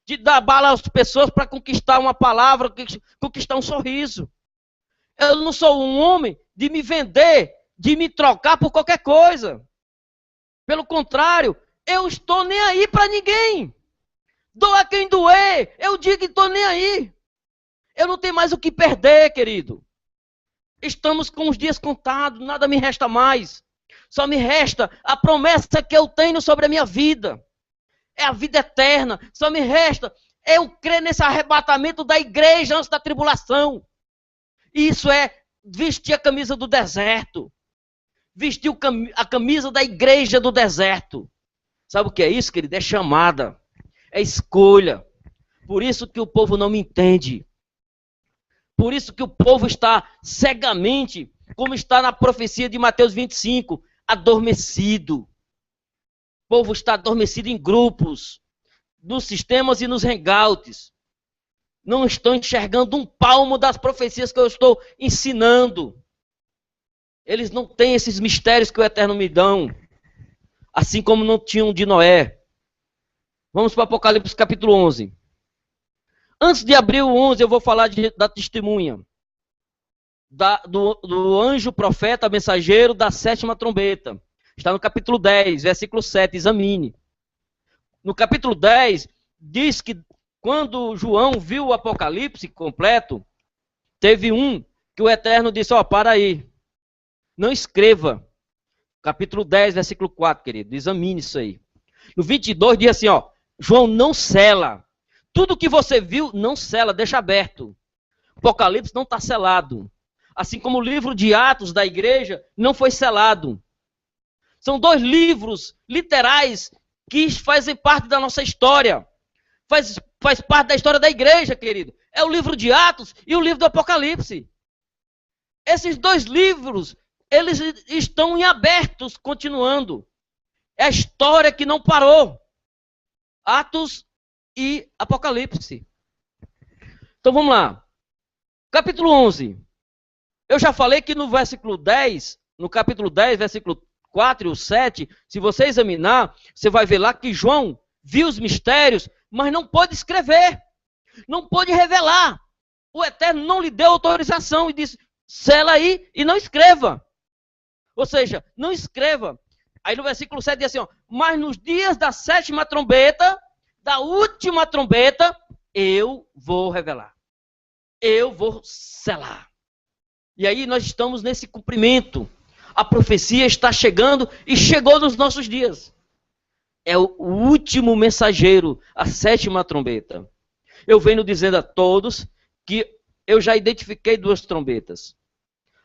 De dar bala às pessoas para conquistar uma palavra, conquistar um sorriso. Eu não sou um homem de me vender, de me trocar por qualquer coisa. Pelo contrário, eu estou nem aí para ninguém. Doa quem doer, eu digo que estou nem aí. Eu não tenho mais o que perder, querido. Estamos com os dias contados, nada me resta mais. Só me resta a promessa que eu tenho sobre a minha vida. É a vida eterna. Só me resta eu crer nesse arrebatamento da igreja antes da tribulação. Isso é vestir a camisa do deserto. Vestir a camisa da igreja do deserto. Sabe o que é isso, querido? É chamada. É escolha. Por isso que o povo não me entende. Por isso que o povo está cegamente, como está na profecia de Mateus 25, adormecido. O povo está adormecido em grupos, nos sistemas e nos hangouts. Não estão enxergando um palmo das profecias que eu estou ensinando. Eles não têm esses mistérios que o Eterno me dão, assim como não tinham de Noé. Vamos para o Apocalipse capítulo 11. Antes de abrir o 11, eu vou falar da testemunha. Do anjo, profeta, mensageiro da 7ª trombeta. Está no capítulo 10, versículo 7, examine. No capítulo 10, diz que quando João viu o Apocalipse completo, teve um que o Eterno disse, ó, para aí. Não escreva. Capítulo 10, versículo 4, querido. Examine isso aí. No 22 diz assim, ó, João, não sela. Tudo que você viu, não sela, deixa aberto. O Apocalipse não está selado. Assim como o livro de Atos da igreja não foi selado. São 2 livros literais que fazem parte da nossa história. Faz parte da história da igreja, querido. É o livro de Atos e o livro do Apocalipse. Esses 2 livros, eles estão em abertos, continuando. É a história que não parou. Atos e Apocalipse. Então vamos lá. Capítulo 11. Eu já falei que no versículo 10, no capítulo 10, versículo 4 e o 7, se você examinar, você vai ver lá que João viu os mistérios, mas não pôde escrever, não pôde revelar. O Eterno não lhe deu autorização e disse, sela aí e não escreva. Ou seja, não escreva. Aí no versículo 7 diz assim, ó, mas nos dias da 7ª trombeta, da última trombeta, eu vou revelar. Eu vou selar. E aí nós estamos nesse cumprimento. A profecia está chegando e chegou nos nossos dias. É o último mensageiro, a 7ª trombeta. Eu venho dizendo a todos que eu já identifiquei 2 trombetas.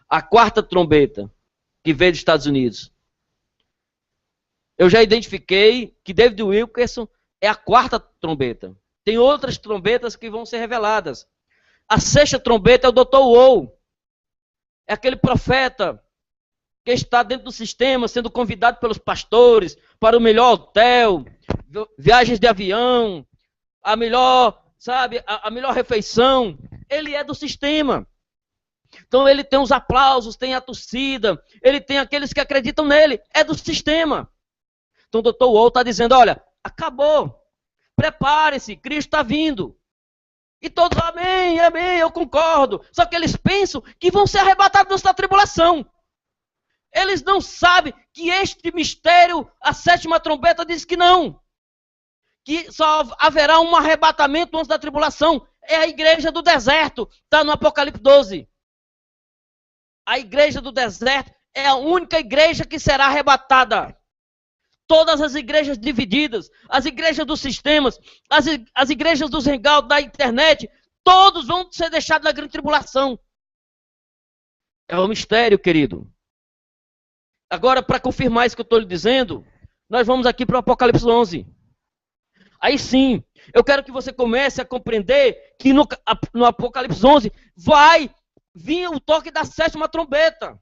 A 4ª trombeta, que veio dos Estados Unidos. Eu já identifiquei que David Wilkerson é a 4ª trombeta. Tem outras trombetas que vão ser reveladas. A 6ª trombeta é o Dr. Wall. É aquele profeta que está dentro do sistema, sendo convidado pelos pastores para o melhor hotel, viagens de avião, a melhor, sabe, a melhor refeição. Ele é do sistema. Então ele tem os aplausos, tem a torcida, ele tem aqueles que acreditam nele. É do sistema. Então o Dr. Wall está dizendo, olha, acabou. Prepare-se, Cristo está vindo. E todos, amém, amém, eu concordo. Só que eles pensam que vão ser arrebatados antes da tribulação. Eles não sabem que este mistério, a 7ª trombeta, diz que não. Que só haverá um arrebatamento antes da tribulação. É a igreja do deserto, está no Apocalipse 12. A igreja do deserto é a única igreja que será arrebatada. Todas as igrejas divididas, as igrejas dos sistemas, as igrejas dos hangouts da internet, todos vão ser deixados na grande tribulação. É um mistério, querido. Agora, para confirmar isso que eu estou lhe dizendo, nós vamos aqui para o Apocalipse 11. Aí sim, eu quero que você comece a compreender que no Apocalipse 11 vai vir o toque da 7ª trombeta.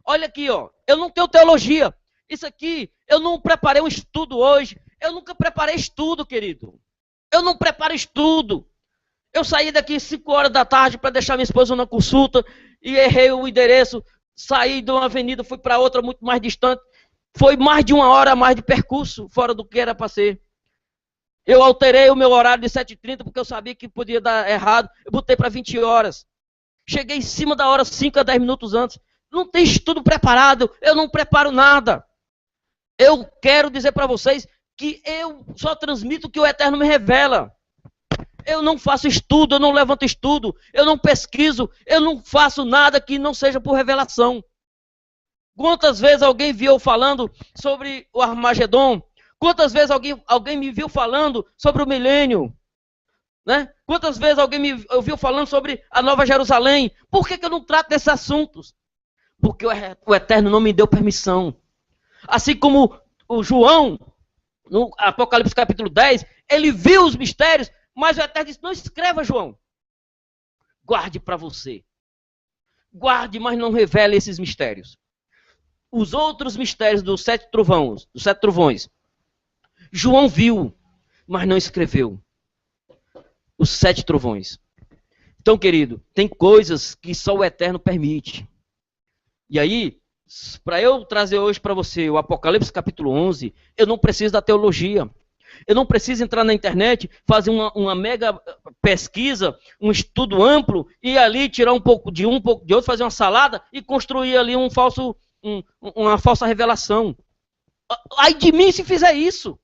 Olha aqui, ó, eu não tenho teologia. Isso aqui, eu não preparei um estudo hoje. Eu nunca preparei estudo, querido. Eu não preparo estudo. Eu saí daqui 5 horas da tarde para deixar minha esposa na consulta e errei o endereço. Saí de uma avenida, fui para outra muito mais distante. Foi mais de 1 hora a mais de percurso, fora do que era para ser. Eu alterei o meu horário de 7h30 porque eu sabia que podia dar errado. Eu botei para 20 horas. Cheguei em cima da hora 5 a 10 minutos antes. Não tem estudo preparado, eu não preparo nada. Eu quero dizer para vocês que eu só transmito o que o Eterno me revela. Eu não faço estudo, eu não levanto estudo, eu não pesquiso, eu não faço nada que não seja por revelação. Quantas vezes alguém viu falando sobre o Armagedon? Quantas vezes alguém me viu falando sobre o milênio? Né? Quantas vezes alguém me ouviu falando sobre a Nova Jerusalém? Por que eu não trato desses assuntos? Porque o Eterno não me deu permissão. Assim como o João, no Apocalipse capítulo 10, ele viu os mistérios, mas o Eterno disse, não escreva, João. Guarde para você. Guarde, mas não revele esses mistérios. Os outros mistérios dos 7 trovões, João viu, mas não escreveu. Os 7 trovões. Então, querido, tem coisas que só o Eterno permite. E aí, para eu trazer hoje para você o Apocalipse capítulo 11, eu não preciso da teologia. Eu não preciso entrar na internet, fazer uma mega pesquisa, um estudo amplo, e ali tirar um pouco de um pouco de outro, fazer uma salada e construir ali uma falsa revelação. Ai de mim se fizer isso.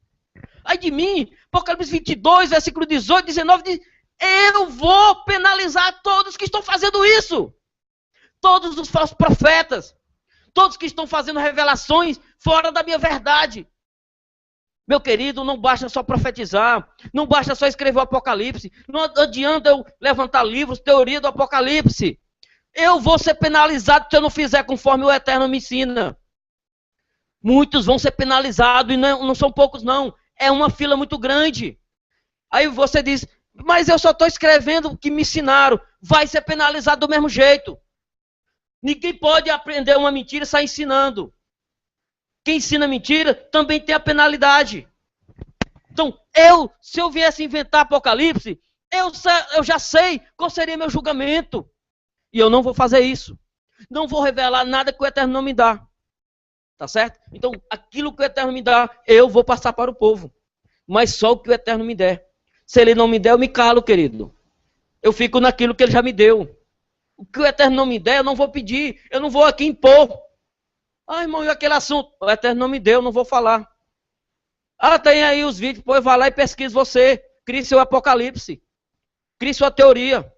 Ai de mim. Apocalipse 22, versículo 18, 19, diz, eu vou penalizar todos que estão fazendo isso. Todos os falsos profetas. Todos que estão fazendo revelações fora da minha verdade. Meu querido, não basta só profetizar, não basta só escrever o Apocalipse, não adianta eu levantar livros, teoria do Apocalipse. Eu vou ser penalizado se eu não fizer conforme o Eterno me ensina. Muitos vão ser penalizados, e não são poucos não, é uma fila muito grande. Aí você diz, mas eu só estou escrevendo o que me ensinaram, vai ser penalizado do mesmo jeito. Ninguém pode aprender uma mentira e sair ensinando. Quem ensina mentira também tem a penalidade. Então, se eu viesse inventar Apocalipse, eu já sei qual seria meu julgamento. E eu não vou fazer isso. Não vou revelar nada que o Eterno não me dá. Tá certo? Então, aquilo que o Eterno me dá, eu vou passar para o povo. mas só o que o Eterno me der. Se Ele não me der, eu me calo, querido. Eu fico naquilo que Ele já me deu. O que o Eterno não me der, eu não vou pedir. Eu não vou aqui impor. Ah, irmão, e aquele assunto? O Eterno não me deu, eu não vou falar. Ah, tem aí os vídeos. Pois vai lá e pesquise você. Crie seu apocalipse. Crie sua teoria.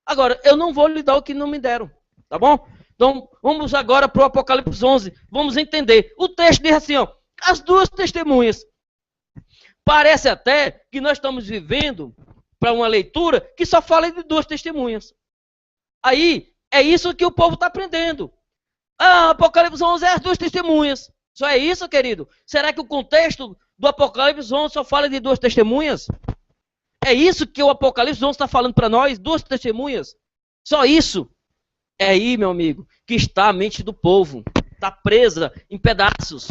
Agora, eu não vou lhe dar o que não me deram. Tá bom? Então, vamos agora para o Apocalipse 11. Vamos entender. O texto diz assim, ó. As duas testemunhas. Parece até que nós estamos vivendo para uma leitura que só fala de duas testemunhas. Aí, é isso que o povo está aprendendo. Ah, Apocalipse 11 é as duas testemunhas. Só é isso, querido? Será que o contexto do Apocalipse 11 só fala de duas testemunhas? É isso que o Apocalipse 11 está falando para nós? Duas testemunhas? Só isso? É aí, meu amigo, que está a mente do povo. Está presa em pedaços.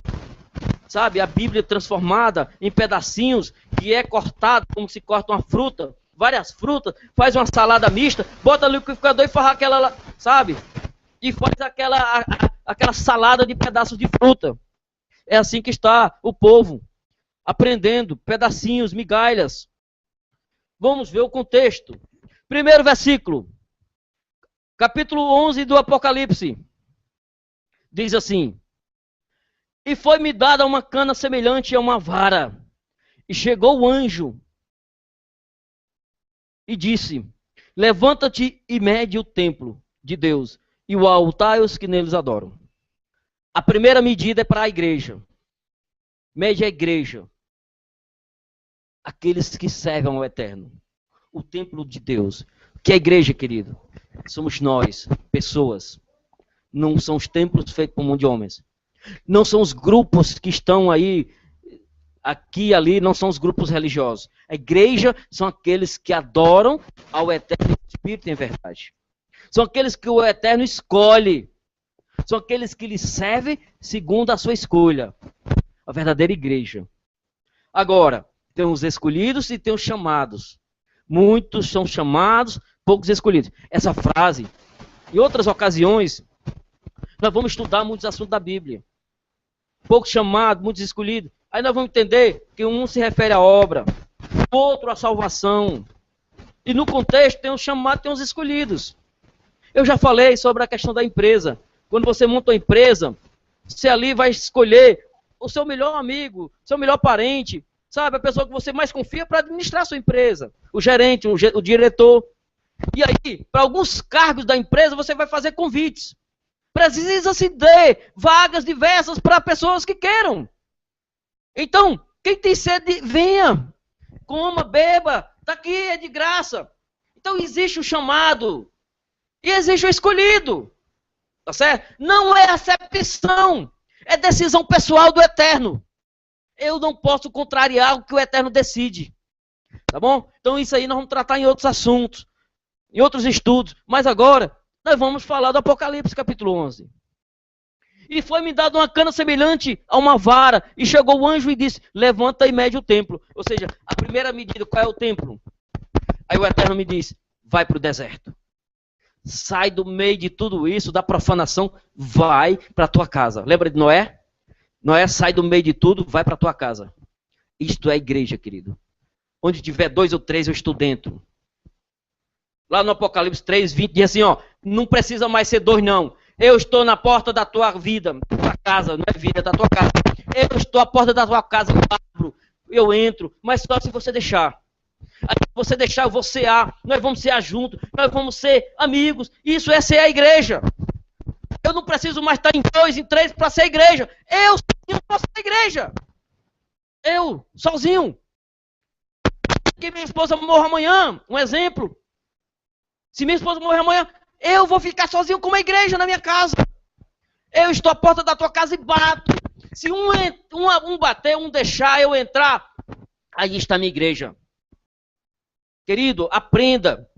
Sabe, a Bíblia transformada em pedacinhos, que é cortado como se corta uma fruta, várias frutas, faz uma salada mista, bota no liquidificador e faz aquela, sabe? E faz aquela salada de pedaços de fruta. É assim que está o povo, aprendendo pedacinhos, migalhas. Vamos ver o contexto. Primeiro versículo, capítulo 11 do Apocalipse, diz assim: E foi-me dada uma cana semelhante a uma vara, e chegou o anjo, e disse: Levanta-te e mede o templo de Deus, e o altar e os que neles adoram. A primeira medida é para a igreja. Mede a igreja. Aqueles que servem ao Eterno. O templo de Deus. O que é a igreja, querido? Somos nós, pessoas. Não são os templos feitos por mão de homens. Não são os grupos que estão aí, aqui e ali, não são os grupos religiosos. A igreja são aqueles que adoram ao Eterno Espírito em verdade. São aqueles que o Eterno escolhe. São aqueles que lhe servem segundo a sua escolha. A verdadeira igreja. Agora, tem os escolhidos e tem os chamados. Muitos são chamados, poucos escolhidos. Essa frase, em outras ocasiões, nós vamos estudar muitos assuntos da Bíblia. Poucos chamados, muitos escolhidos. Aí nós vamos entender que um se refere à obra, o outro à salvação. E no contexto tem os chamados e tem os escolhidos. Eu já falei sobre a questão da empresa. Quando você monta uma empresa, você ali vai escolher o seu melhor amigo, seu melhor parente, sabe? A pessoa que você mais confia para administrar a sua empresa. O gerente, o diretor. E aí, para alguns cargos da empresa, você vai fazer convites. Precisa-se de vagas diversas para pessoas que queiram. Então, quem tem sede, venha. Coma, beba. Está aqui, é de graça. Então, existe o chamado. E existe o escolhido. Tá certo? Não é acepção. É decisão pessoal do Eterno. Eu não posso contrariar o que o Eterno decide. Tá bom? Então, isso aí nós vamos tratar em outros assuntos. Em outros estudos. Mas agora, nós vamos falar do Apocalipse, capítulo 11. E foi-me dado uma cana semelhante a uma vara, e chegou o anjo e disse: Levanta e mede o templo. Ou seja, a primeira medida, qual é o templo? Aí o Eterno me disse: Vai para o deserto. Sai do meio de tudo isso, da profanação, vai para a tua casa. Lembra de Noé? Noé sai do meio de tudo, vai para a tua casa. Isto é a igreja, querido. Onde tiver 2 ou 3, eu estou dentro. Lá no Apocalipse 3, 20, diz assim, ó, não precisa mais ser 2, não. Eu estou na porta da tua vida, da tua casa, não é vida, da tua casa. Eu estou à porta da tua casa, eu abro, eu entro, mas só se você deixar. Aí, se você deixar, eu vou cear, nós vamos cear juntos, nós vamos ser amigos. Isso é ser a igreja. Eu não preciso mais estar em 2, em 3 para ser igreja. Eu sozinho posso ser igreja. Eu, sozinho. Que minha esposa morra amanhã, um exemplo. Se minha esposa morrer amanhã, eu vou ficar sozinho com uma igreja na minha casa. Eu estou à porta da tua casa e bato. Se um bater, um deixar eu entrar, aí está a minha igreja. Querido, aprenda.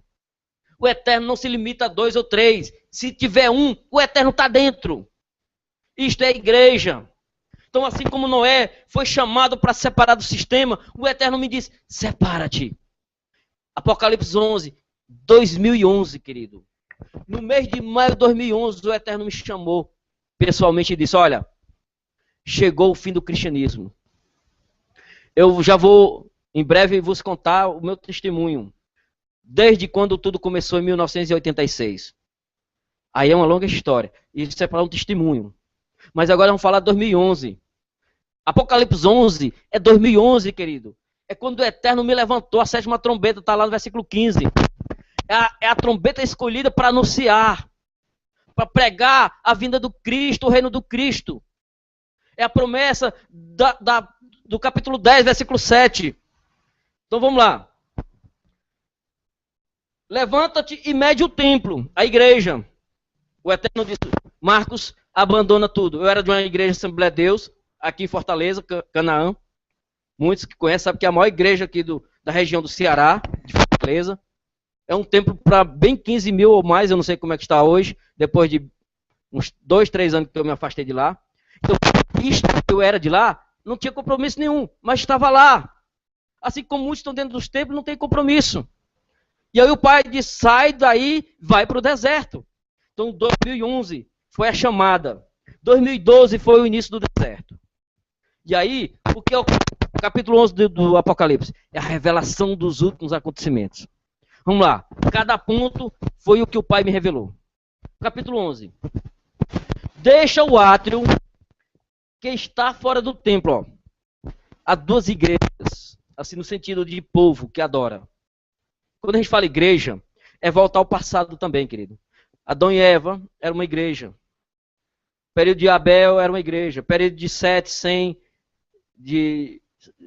O Eterno não se limita a 2 ou 3. Se tiver um, o Eterno está dentro. Isto é a igreja. Então, assim como Noé foi chamado para separar do sistema, o Eterno me disse, separa-te. Apocalipse 11, 2011, querido. No mês de maio de 2011, o Eterno me chamou pessoalmente e disse, olha, chegou o fim do cristianismo. eu já vou, em breve, vos contar o meu testemunho, desde quando tudo começou em 1986. Aí é uma longa história. Isso é para um testemunho. Mas agora vamos falar de 2011. Apocalipse 11 é 2011, querido. É quando o Eterno me levantou, a sétima trombeta, está lá no versículo 15. É a trombeta escolhida para anunciar, para pregar a vinda do Cristo, o reino do Cristo. É a promessa do capítulo 10, versículo 7. Então vamos lá. Levanta-te e mede o templo, a igreja. O Eterno disse, Marcos, abandona tudo. Eu era de uma igreja Assembleia de Deus, aqui em Fortaleza, Canaã. Muitos que conhecem sabem que é a maior igreja aqui da região do Ceará, de Fortaleza. É um templo para bem 15 mil ou mais, eu não sei como é que está hoje, depois de uns 2, 3 anos que eu me afastei de lá. Então, eu era de lá, não tinha compromisso nenhum, mas estava lá. Assim como muitos estão dentro dos templos, não tem compromisso. E aí o pai disse, sai daí, vai para o deserto. Então, 2011 foi a chamada. 2012 foi o início do deserto. E aí, o que é o capítulo 11 do Apocalipse? É a revelação dos últimos acontecimentos. Vamos lá. Cada ponto foi o que o pai me revelou. Capítulo 11. Deixa o átrio que está fora do templo. Ó. Há duas igrejas, assim no sentido de povo que adora. Quando a gente fala igreja, é voltar ao passado também, querido. Adão e Eva era uma igreja. O período de Abel era uma igreja. O período de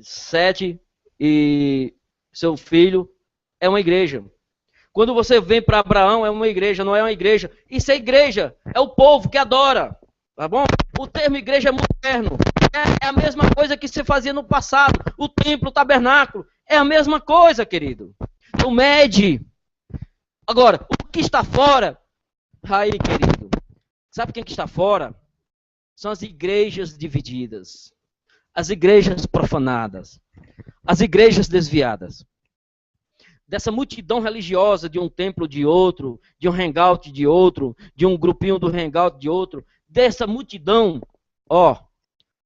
Sete e seu filho é uma igreja. Quando você vem para Abraão, é uma igreja, não é uma igreja. Isso é igreja, é o povo que adora, tá bom? O termo igreja é moderno, é a mesma coisa que se fazia no passado. O templo, o tabernáculo, é a mesma coisa, querido. Então mede. Agora, o que está fora, aí, querido, sabe quem que está fora? São as igrejas divididas, as igrejas profanadas, as igrejas desviadas. Dessa multidão religiosa de um templo de outro, de um hangout de outro, de um grupinho do hangout de outro, dessa multidão,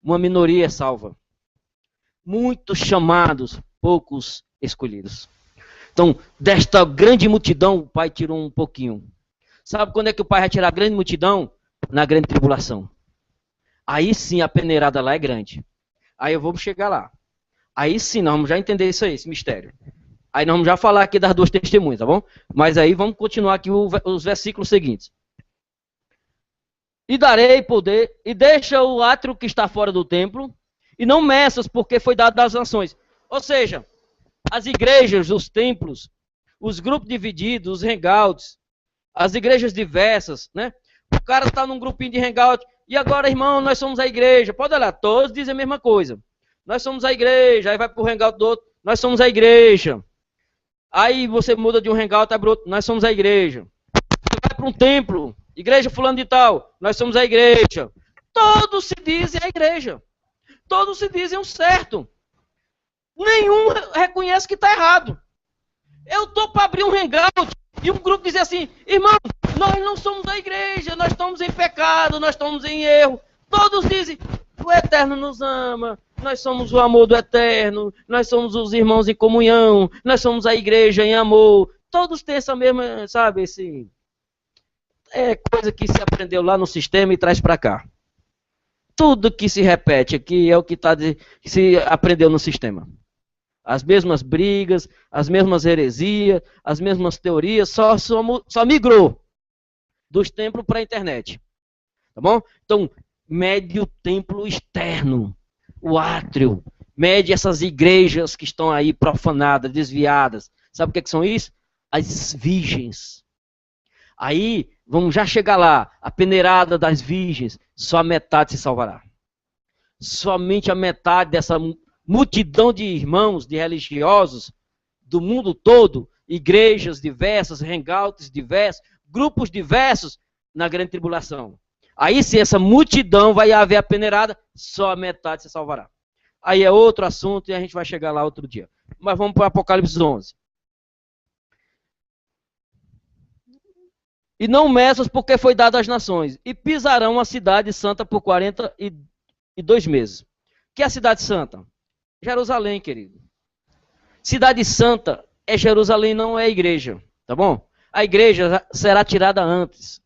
uma minoria é salva. Muitos chamados, poucos escolhidos. Então, desta grande multidão, o pai tirou um pouquinho. Sabe quando é que o pai vai tirar a grande multidão? Na grande tribulação. Aí sim a peneirada lá é grande. Aí eu vou chegar lá. Aí sim, nós vamos já entender isso aí, esse mistério. Aí nós vamos já falar aqui das duas testemunhas, tá bom? Mas aí vamos continuar aqui os versículos seguintes. E darei poder, e deixa o átrio que está fora do templo, e não meças, porque foi dado das nações. Ou seja, as igrejas, os templos, os grupos divididos, os hangouts, as igrejas diversas, né? O cara está num grupinho de hangout, e agora, irmão, nós somos a igreja. Pode olhar, todos dizem a mesma coisa. Nós somos a igreja, aí vai para o hangout do outro, nós somos a igreja. Aí você muda de um hangout para outro, nós somos a igreja. Você vai para um templo, igreja fulano de tal, nós somos a igreja. Todos se dizem a igreja. Todos se dizem o certo. Nenhum reconhece que está errado. Eu estou para abrir um hangout e um grupo dizer assim, irmão, nós não somos a igreja, nós estamos em pecado, nós estamos em erro. Todos dizem, o Eterno nos ama, nós somos o amor do Eterno, nós somos os irmãos em comunhão, nós somos a igreja em amor. Todos têm essa mesma, sabe, é coisa que se aprendeu lá no sistema e traz para cá. Tudo que se repete aqui é o que se aprendeu no sistema. As mesmas brigas, as mesmas heresias, as mesmas teorias, só migrou dos templos para a internet. Tá bom? Então, mede o templo externo, o átrio, mede essas igrejas que estão aí profanadas, desviadas. Sabe o que são isso? As virgens. Aí, vamos já chegar lá, a peneirada das virgens, só a metade se salvará. Somente a metade dessa multidão de irmãos, de religiosos, do mundo todo, igrejas diversas, hangouts diversos, grupos diversos, na grande tribulação. Aí se essa multidão vai haver a peneirada, só a metade se salvará. Aí é outro assunto e a gente vai chegar lá outro dia. Mas vamos para o Apocalipse 11. E não meças porque foi dado às nações, e pisarão a cidade santa por 42 meses. Que é a cidade santa? Jerusalém, querido. Cidade santa é Jerusalém, não é a igreja, tá bom? A igreja será tirada antes.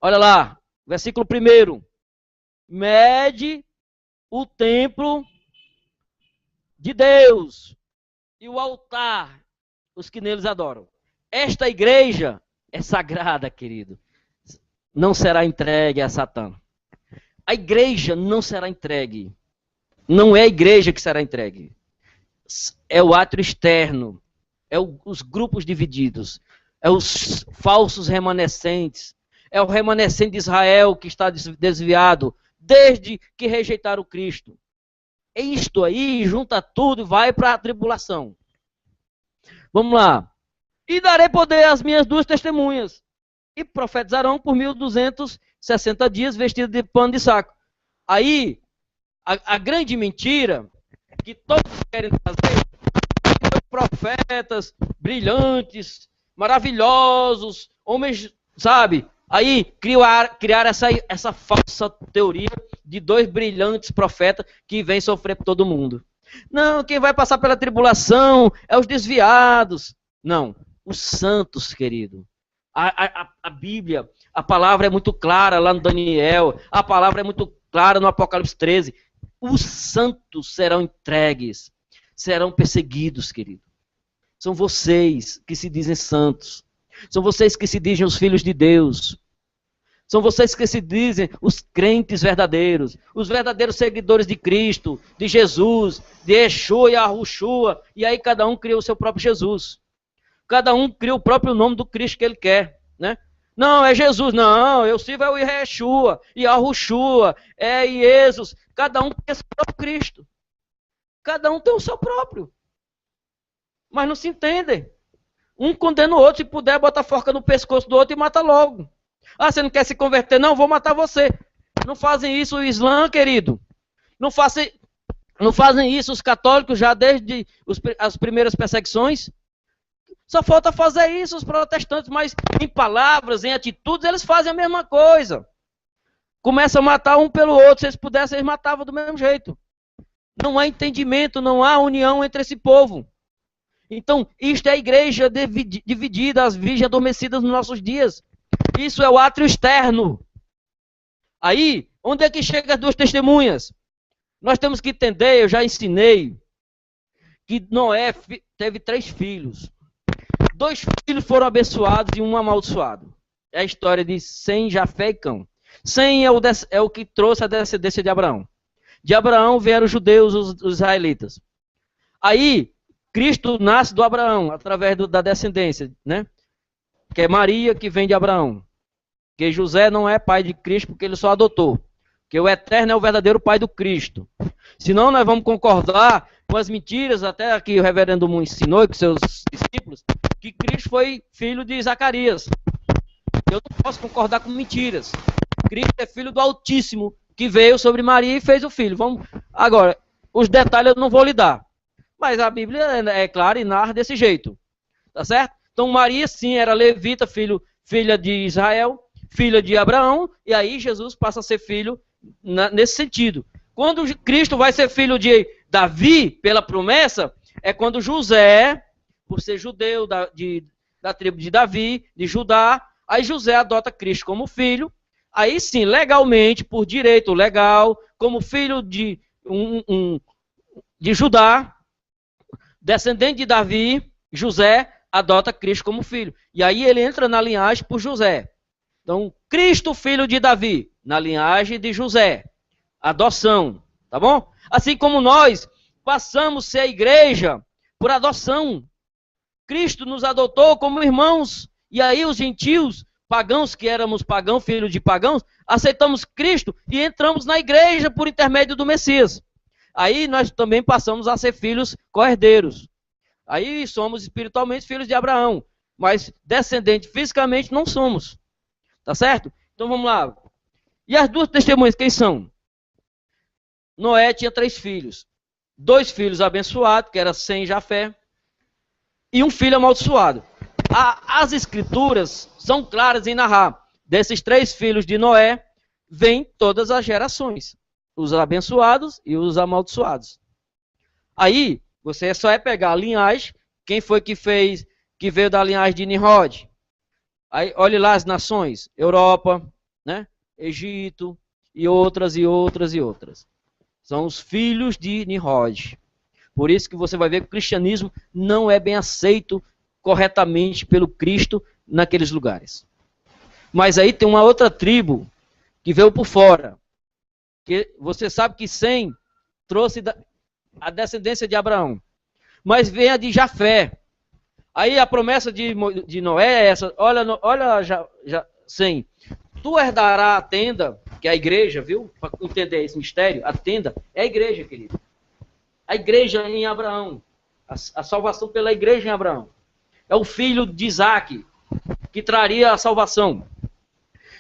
Olha lá, versículo 1. Mede o templo de Deus e o altar, os que neles adoram. Esta igreja é sagrada, querido. Não será entregue a Satã. A igreja não será entregue. Não é a igreja que será entregue. É o átrio externo. É os grupos divididos. É os falsos remanescentes. É o remanescente de Israel que está desviado desde que rejeitaram Cristo. Isto aí junta tudo e vai para a tribulação. Vamos lá. E darei poder às minhas 2 testemunhas. E profetizarão por 1260 dias vestidos de pano de saco. Aí, a grande mentira que todos querem trazer, profetas brilhantes, maravilhosos, homens, sabe? Aí criar essa falsa teoria de 2 brilhantes profetas que vêm sofrer por todo mundo. Não, quem vai passar pela tribulação é os desviados. Não, os santos, querido. A Bíblia, a palavra é muito clara lá no Daniel, a palavra é muito clara no Apocalipse 13. Os santos serão entregues, serão perseguidos, querido. São vocês que se dizem santos. São vocês que se dizem os filhos de Deus. São vocês que se dizem os crentes verdadeiros, os verdadeiros seguidores de Cristo, de Jesus, de Yeshua e Ahushua. E aí cada um cria o seu próprio Jesus. Cada um cria o próprio nome do Cristo que ele quer, né? Não, é Jesus. Não, eu sirvo é o Yeshua, e Ahushua, é Jesus. Cada um tem o seu próprio Cristo. Cada um tem o seu próprio. Mas não se entendem. Um condena o outro, se puder, bota a forca no pescoço do outro e mata logo. Ah, você não quer se converter? Não, vou matar você. Não fazem isso o Islã, querido. Não fazem isso os católicos já desde as primeiras perseguições. Só falta fazer isso os protestantes, mas em palavras, em atitudes, eles fazem a mesma coisa. Começam a matar um pelo outro. Se eles pudessem, eles matavam do mesmo jeito. Não há entendimento, não há união entre esse povo. Então, isto é a igreja dividida, as virgens adormecidas nos nossos dias. Isso é o átrio externo. Aí, onde é que chegam as 2 testemunhas? Nós temos que entender, eu já ensinei, que Noé teve 3 filhos. 2 filhos foram abençoados e um amaldiçoado. É a história de Sem, Jafé e Cão. Sem é o que trouxe a descendência de Abraão. De Abraão vieram os judeus, os israelitas. Aí, Cristo nasce do Abraão, através da descendência, né? Que é Maria, que vem de Abraão. Que José não é pai de Cristo, porque ele só adotou. Que o Eterno é o verdadeiro pai do Cristo. Senão nós vamos concordar com as mentiras, até que o reverendo Moon ensinou com seus discípulos, que Cristo foi filho de Zacarias. Eu não posso concordar com mentiras. Cristo é filho do Altíssimo, que veio sobre Maria e fez o filho. Vamos. Agora, os detalhes eu não vou lhe dar. Mas a Bíblia é clara e narra desse jeito. Tá certo? Então Maria sim era levita, filha de Israel, filha de Abraão, e aí Jesus passa a ser filho nesse sentido. Quando Cristo vai ser filho de Davi, pela promessa, é quando José, por ser judeu da tribo de Davi, de Judá, aí José adota Cristo como filho, aí sim, legalmente, por direito legal, como filho de Judá, descendente de Davi, José adota Cristo como filho. E aí ele entra na linhagem por José. Então, Cristo, filho de Davi, na linhagem de José. Adoção, tá bom? Assim como nós passamos a ser a igreja por adoção. Cristo nos adotou como irmãos. E aí os gentios, pagãos que éramos pagãos, filhos de pagãos, aceitamos Cristo e entramos na igreja por intermédio do Messias. Aí nós também passamos a ser filhos co-herdeiros. Aí somos espiritualmente filhos de Abraão, mas descendentes fisicamente não somos. Tá certo? Então vamos lá. E as 2 testemunhas, quem são? Noé tinha 3 filhos. 2 filhos abençoados, que era Sem e Jafé, e um filho amaldiçoado. As escrituras são claras em narrar. Desses 3 filhos de Noé, vêm todas as gerações. Os abençoados e os amaldiçoados. Aí, você só é pegar a linhagem, quem foi que fez, que veio da linhagem de Nimrod. Aí, olhe lá as nações, Europa, né? Egito, e outras, e outras, e outras. São os filhos de Nimrod. Por isso que você vai ver que o cristianismo não é bem aceito corretamente pelo Cristo naqueles lugares. Mas aí tem uma outra tribo que veio por fora. Que você sabe que Sem trouxe a descendência de Abraão. Mas vem a de Jafé. Aí a promessa de Noé é essa. Olha Sem. Tu herdarás a tenda, que é a igreja, viu? Para entender esse mistério, a tenda é a igreja, querido. A igreja em Abraão. A salvação pela igreja em Abraão. É o filho de Isaac que traria a salvação.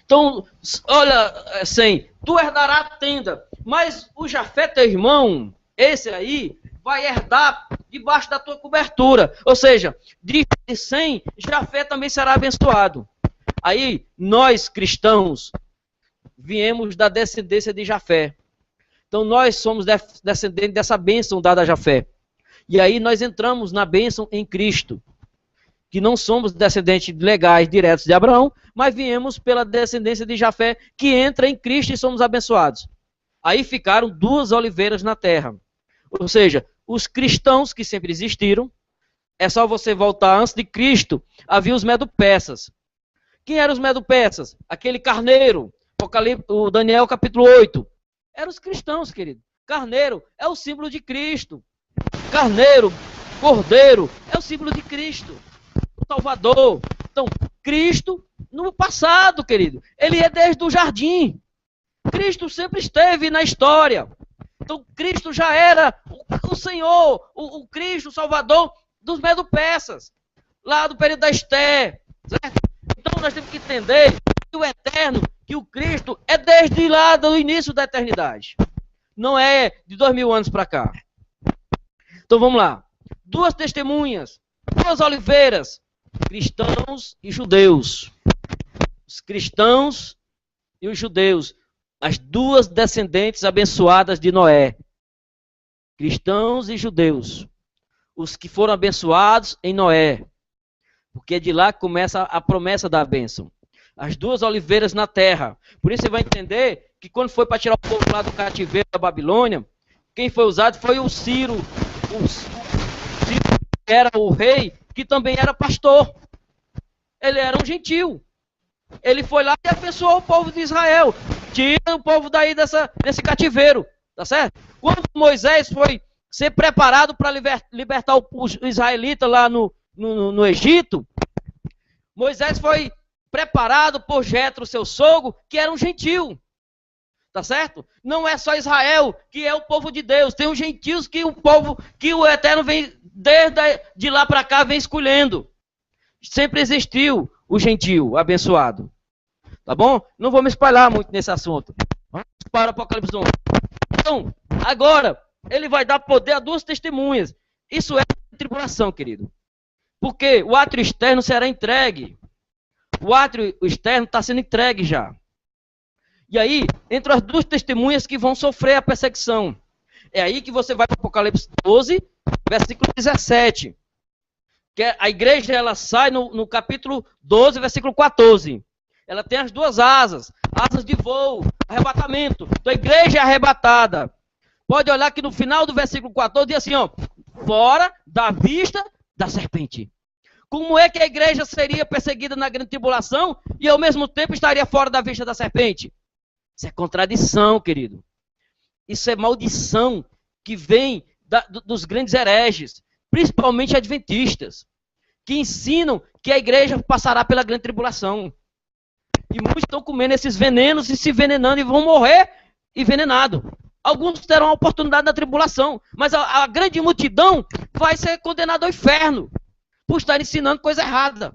Então, olha, Sem, tu herdarás a tenda, mas o Jafé, teu irmão, esse aí, vai herdar debaixo da tua cobertura. Ou seja, de Sem, Jafé também será abençoado. Aí, nós cristãos, viemos da descendência de Jafé. Então, nós somos descendentes dessa bênção dada a Jafé. E aí, nós entramos na bênção em Cristo. Que não somos descendentes legais diretos de Abraão, mas viemos pela descendência de Jafé, que entra em Cristo e somos abençoados. Aí ficaram 2 oliveiras na terra. Ou seja, os cristãos que sempre existiram, é só você voltar antes de Cristo, havia os medo-persas. Quem eram os medo-persas? Aquele carneiro, o Daniel capítulo 8. Eram os cristãos, querido. Carneiro é o símbolo de Cristo. Carneiro, cordeiro, é o símbolo de Cristo. Salvador. Então, Cristo no passado, querido. Ele é desde o jardim. Cristo sempre esteve na história. Então, Cristo já era o Senhor, o Cristo, o Salvador dos medo-persas. Lá do período da Esté. Certo? Então, nós temos que entender que o eterno, que o Cristo, é desde lá do início da eternidade. Não é de 2000 anos para cá. Então, vamos lá. 2 testemunhas, 2 oliveiras. Cristãos e judeus. Os cristãos e os judeus. As 2 descendentes abençoadas de Noé. Cristãos e judeus. Os que foram abençoados em Noé. Porque de lá começa a promessa da bênção. As 2 oliveiras na terra. Por isso você vai entender que quando foi para tirar o povo lá do cativeiro da Babilônia, quem foi usado foi o Ciro. O Ciro era o rei, que também era pastor. Ele era um gentil. Ele foi lá e abençoou o povo de Israel. Tira o povo daí desse cativeiro. Tá certo? Quando Moisés foi ser preparado para libertar os israelitas lá no Egito, Moisés foi preparado por Jetro, seu sogro, que era um gentil. Tá certo? Não é só Israel que é o povo de Deus. Tem os gentios que o povo, que o Eterno vem, desde de lá para cá, vem escolhendo. Sempre existiu o gentil abençoado. Tá bom? Não vou me espalhar muito nesse assunto. Vamos para o Apocalipse 11. Então, agora, ele vai dar poder a 2 testemunhas. Isso é tribulação, querido. Porque o átrio externo será entregue. O átrio externo está sendo entregue já. E aí, entre as 2 testemunhas que vão sofrer a perseguição. É aí que você vai para o Apocalipse 12, versículo 17. Que a igreja ela sai no capítulo 12, versículo 14. Ela tem as 2 asas de voo, arrebatamento. Então a igreja é arrebatada. Pode olhar que no final do versículo 14 diz assim, ó, fora da vista da serpente. Como é que a igreja seria perseguida na grande tribulação e ao mesmo tempo estaria fora da vista da serpente? Isso é contradição, querido. Isso é maldição que vem dos grandes hereges, principalmente adventistas, que ensinam que a igreja passará pela grande tribulação. E muitos estão comendo esses venenos e se envenenando e vão morrer envenenados. Alguns terão a oportunidade da tribulação, mas a grande multidão vai ser condenada ao inferno por estar ensinando coisa errada.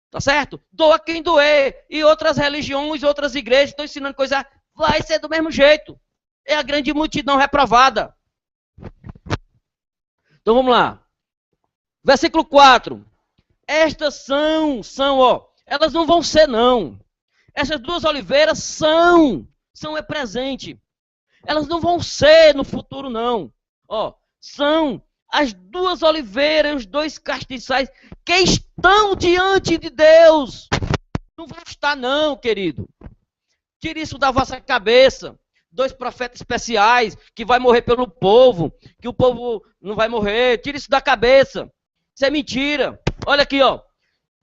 Tá certo? Doa quem doer. E outras religiões, outras igrejas estão ensinando coisa errada. Vai ser do mesmo jeito. É a grande multidão reprovada. Então vamos lá. Versículo 4. Estas são, ó. Elas não vão ser, não. Essas 2 oliveiras são é presente. Elas não vão ser no futuro, não. Ó, são as duas oliveiras, os dois castiçais que estão diante de Deus. Não vão estar não, querido. Tire isso da vossa cabeça. Dois profetas especiais que vai morrer pelo povo, que o povo não vai morrer. Tire isso da cabeça. Isso é mentira. Olha aqui, ó.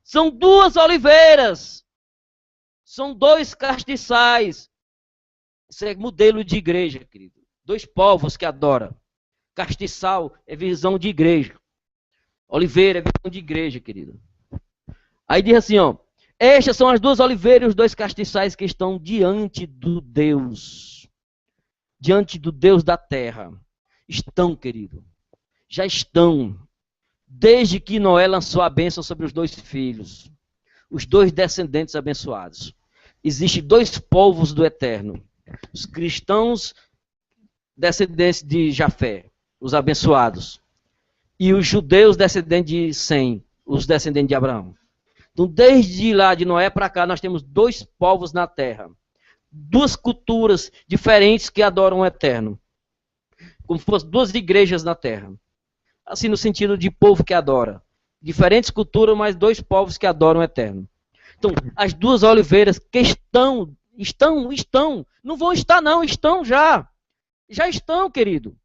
São duas oliveiras. São dois castiçais. Isso é modelo de igreja, querido. Dois povos que adoram. Castiçal é visão de igreja. Oliveira é visão de igreja, querido. Aí diz assim, ó. Estas são as duas oliveiras e os dois castiçais que estão diante do Deus. Diante do Deus da terra. Estão, querido. Já estão. Desde que Noé lançou a bênção sobre os dois filhos. Os dois descendentes abençoados. Existem dois povos do eterno. Os cristãos descendentes de Jafé, os abençoados. E os judeus descendentes de Sem, os descendentes de Abraão. Então, desde lá de Noé para cá, nós temos dois povos na terra. Duas culturas diferentes que adoram o eterno. Como se fossem duas igrejas na terra. Assim, no sentido de povo que adora. Diferentes culturas, mas dois povos que adoram o eterno. Então, as duas oliveiras que estão. Não vão estar não, estão já. Já estão, querido.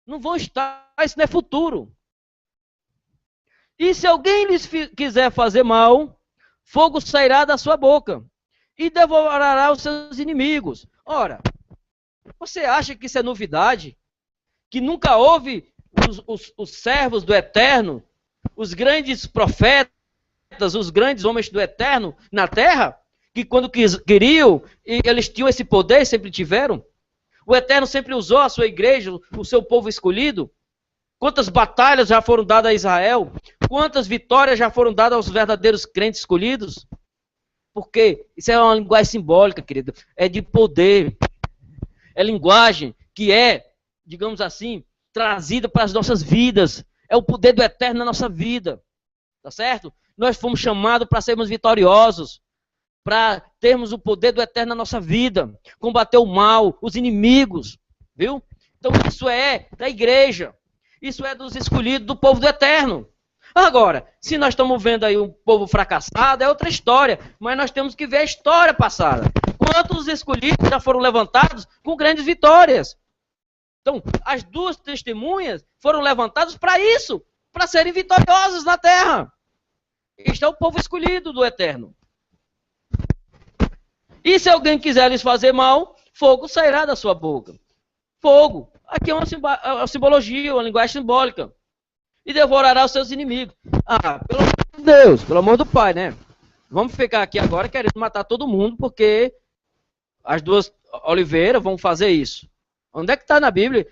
Não vão estar, isso não é futuro. E se alguém lhes quiser fazer mal, fogo sairá da sua boca e devorará os seus inimigos. Ora, você acha que isso é novidade? Que nunca houve os servos do Eterno, os grandes profetas, os grandes homens do Eterno na terra, que quando queriam, eles tinham esse poder, sempre tiveram? O Eterno sempre usou a sua igreja, o seu povo escolhido? Quantas batalhas já foram dadas a Israel? Quantas vitórias já foram dadas aos verdadeiros crentes escolhidos? Porque isso é uma linguagem simbólica, querido. É de poder. É linguagem que é, digamos assim, trazida para as nossas vidas. É o poder do Eterno na nossa vida. Tá certo? Nós fomos chamados para sermos vitoriosos. Para termos o poder do Eterno na nossa vida. Combater o mal, os inimigos. Viu? Então isso é da igreja. Isso é dos escolhidos do povo do Eterno. Agora, se nós estamos vendo aí um povo fracassado, é outra história. Mas nós temos que ver a história passada. Quantos escolhidos já foram levantados com grandes vitórias? Então, as duas testemunhas foram levantadas para isso. Para serem vitoriosas na terra. Este é o povo escolhido do Eterno. E se alguém quiser lhes fazer mal, fogo sairá da sua boca. Fogo. Aqui é uma simbologia, uma linguagem simbólica. E devorará os seus inimigos. Ah, pelo amor de Deus, pelo amor do Pai, né? Vamos ficar aqui agora querendo matar todo mundo, porque as duas oliveiras vão fazer isso. Onde é que está na Bíblia?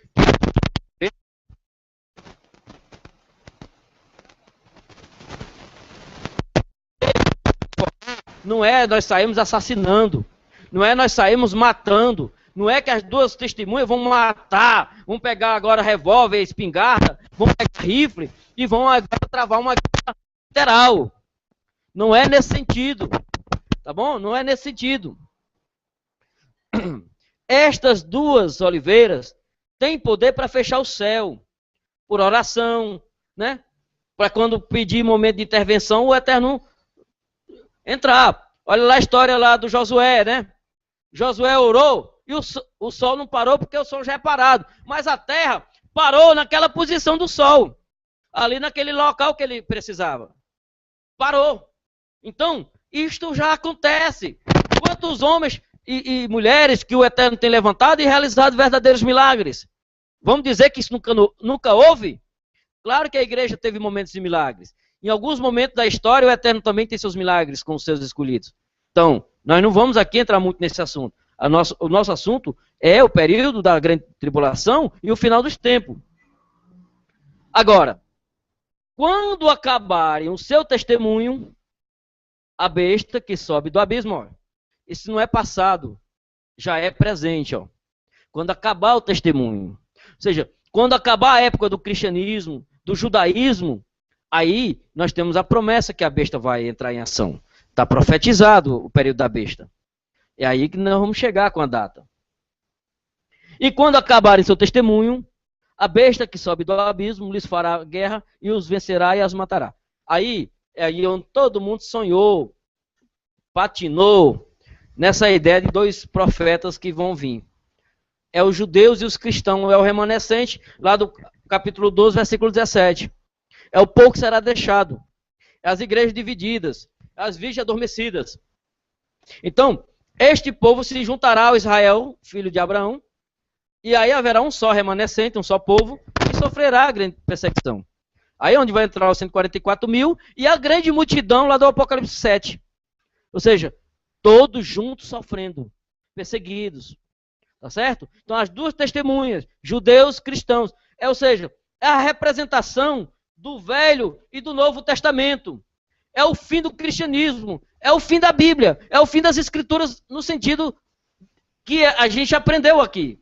Não é nós saímos assassinando. Não é nós saímos matando. Não é que as duas testemunhas vão matar, vão pegar agora revólver, espingarda, vão pegar rifle e vão agora travar uma guerra literal. Não é nesse sentido. Tá bom? Não é nesse sentido. Estas duas oliveiras têm poder para fechar o céu. Por oração, né? Para quando pedir momento de intervenção, o Eterno entrar. Olha lá a história lá do Josué, né? Josué orou e o sol não parou porque o sol já é parado. Mas a terra parou naquela posição do sol. Ali naquele local que ele precisava. Parou. Então, isto já acontece. Quantos homens e mulheres que o Eterno tem levantado e realizado verdadeiros milagres? Vamos dizer que isso nunca houve? Claro que a igreja teve momentos de milagres. Em alguns momentos da história, o Eterno também tem seus milagres com os seus escolhidos. Então, nós não vamos aqui entrar muito nesse assunto. O nosso assunto é o período da grande tribulação e o final dos tempos. Agora, quando acabarem o seu testemunho, a besta que sobe do abismo, ó, isso não é passado, já é presente. Ó. Quando acabar o testemunho, ou seja, quando acabar a época do cristianismo, do judaísmo, aí nós temos a promessa que a besta vai entrar em ação. Está profetizado o período da besta. É aí que nós vamos chegar com a data. E quando acabarem seu testemunho, A besta que sobe do abismo lhes fará guerra e os vencerá e as matará. Aí é aí onde todo mundo sonhou, patinou nessa ideia de dois profetas que vão vir. É os judeus e os cristãos, é o remanescente, lá do capítulo 12, versículo 17. É o povo que será deixado, é as igrejas divididas, as virgens adormecidas. Então, este povo se juntará ao Israel, filho de Abraão, e aí haverá um só remanescente, um só povo, que sofrerá a grande perseguição. Aí é onde vai entrar os 144 mil e a grande multidão lá do Apocalipse 7. Ou seja, todos juntos sofrendo, perseguidos. Tá certo? Então as duas testemunhas, judeus e cristãos, ou seja, é a representação do Velho e do Novo Testamento. É o fim do cristianismo, é o fim da Bíblia, é o fim das Escrituras no sentido que a gente aprendeu aqui.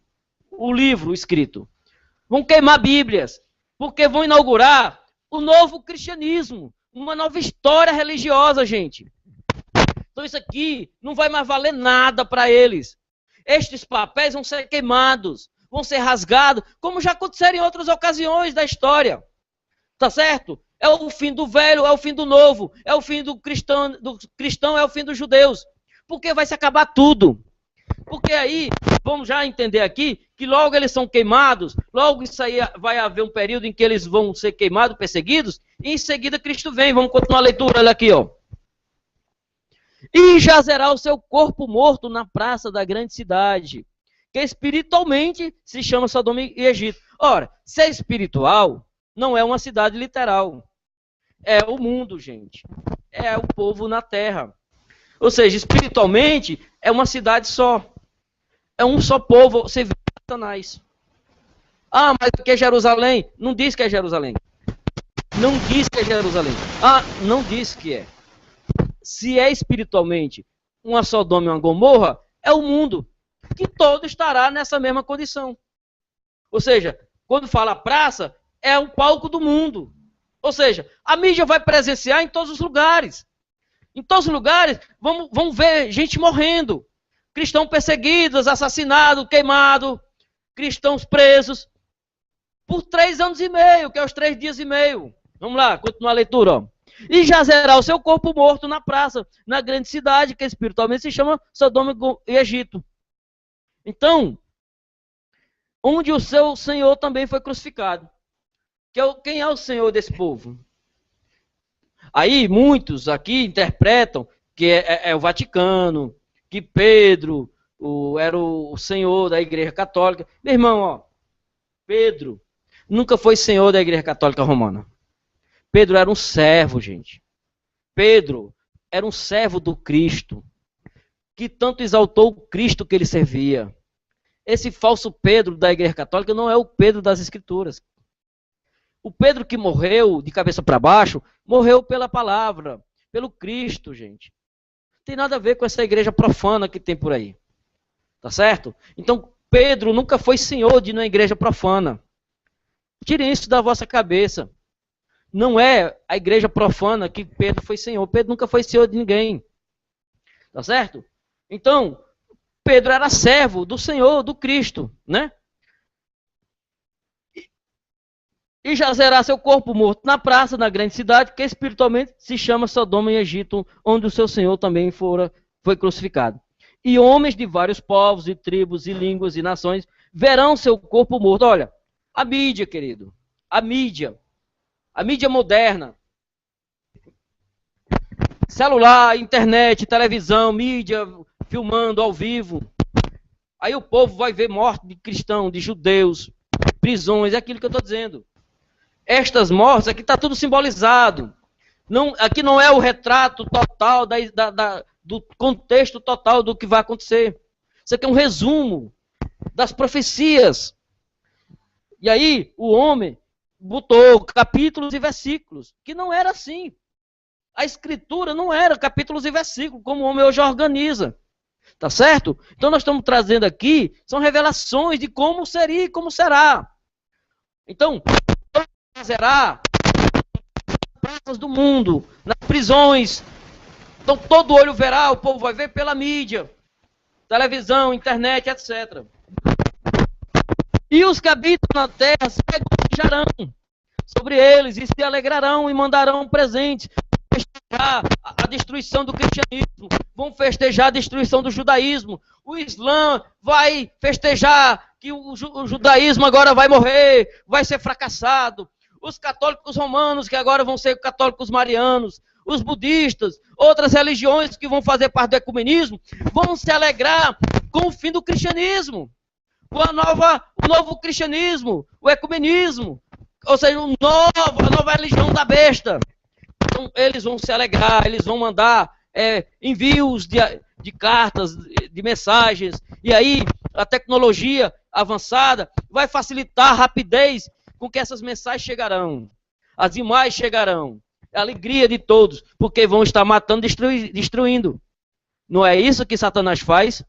O livro escrito. Vão queimar Bíblias, porque vão inaugurar o novo cristianismo, uma nova história religiosa, gente. Então isso aqui não vai mais valer nada para eles. Estes papéis vão ser queimados, vão ser rasgados, como já aconteceram em outras ocasiões da história. Tá certo? É o fim do velho, é o fim do novo, é o fim do cristão, é o fim dos judeus. Porque vai se acabar tudo. Porque aí, vamos já entender aqui, que logo eles são queimados, logo isso aí vai haver um período em que eles vão ser queimados, perseguidos, e em seguida Cristo vem. Vamos continuar a leitura, olha aqui, ó. E jazerá o seu corpo morto na praça da grande cidade, que espiritualmente se chama Sodoma e Egito. Ora, se é espiritual, não é uma cidade literal. É o mundo, gente. É o povo na terra. Ou seja, espiritualmente, é uma cidade só. É um só povo. Você vê Satanás. Ah, mas o que é Jerusalém? Não diz que é Jerusalém. Não diz que é Jerusalém. Ah, não diz que é. Se é espiritualmente uma Sodoma e uma Gomorra, é o mundo, que todo estará nessa mesma condição. Ou seja, quando fala praça, é o palco do mundo. Ou seja, a mídia vai presenciar em todos os lugares. Em todos os lugares, vão ver gente morrendo. Cristãos perseguidos, assassinados, queimados, cristãos presos. Por 3 anos e meio, que é os 3 dias e meio. Vamos lá, continuar a leitura, ó. E jazerá o seu corpo morto na praça, na grande cidade, que espiritualmente se chama Sodoma e Egito. Então, onde o seu Senhor também foi crucificado. Quem é o Senhor desse povo? Aí muitos aqui interpretam que é o Vaticano, que Pedro era o Senhor da Igreja Católica. Meu irmão, ó, Pedro nunca foi Senhor da Igreja Católica Romana. Pedro era um servo, gente. Pedro era um servo do Cristo, que tanto exaltou o Cristo que ele servia. Esse falso Pedro da Igreja Católica não é o Pedro das Escrituras. O Pedro que morreu de cabeça para baixo, morreu pela palavra, pelo Cristo, gente. Não tem nada a ver com essa igreja profana que tem por aí. Tá certo? Então, Pedro nunca foi senhor de uma igreja profana. Tirem isso da vossa cabeça. Não é a igreja profana que Pedro foi senhor. Pedro nunca foi senhor de ninguém. Tá certo? Então, Pedro era servo do Senhor, do Cristo, né? E jazerá seu corpo morto na praça, na grande cidade, que espiritualmente se chama Sodoma e Egito, onde o seu Senhor também foi crucificado. E homens de vários povos, e tribos, e línguas, e nações, verão seu corpo morto. Olha, a mídia, querido, a mídia moderna, celular, internet, televisão, mídia, filmando ao vivo. Aí o povo vai ver morte de cristãos, de judeus, prisões, é aquilo que eu estou dizendo. Estas mortes, aqui está tudo simbolizado. Aqui não é o retrato total do contexto total do que vai acontecer. Isso aqui é um resumo das profecias. E aí o homem botou capítulos e versículos, que não era assim. A escritura não era capítulos e versículos, como o homem hoje organiza. Tá certo? Então nós estamos trazendo aqui, são revelações de como seria e como será. Então, será nas praças do mundo, nas prisões. Então todo olho verá, o povo vai ver pela mídia, televisão, internet, etc. E os que habitam na terra se regocijarão sobre eles e se alegrarão e mandarão presentes. Festejar a destruição do cristianismo, vão festejar a destruição do judaísmo. O Islã vai festejar que o judaísmo agora vai morrer, vai ser fracassado. Os católicos romanos, que agora vão ser católicos marianos, os budistas, outras religiões que vão fazer parte do ecumenismo, vão se alegrar com o fim do cristianismo, com o novo cristianismo, o ecumenismo, ou seja, a nova religião da besta. Então, eles vão se alegrar, eles vão mandar envios de cartas, de mensagens, e aí a tecnologia avançada vai facilitar a rapidez com que essas mensagens chegarão. As imagens chegarão. A alegria de todos, porque vão estar matando, destruindo. Não é isso que Satanás faz?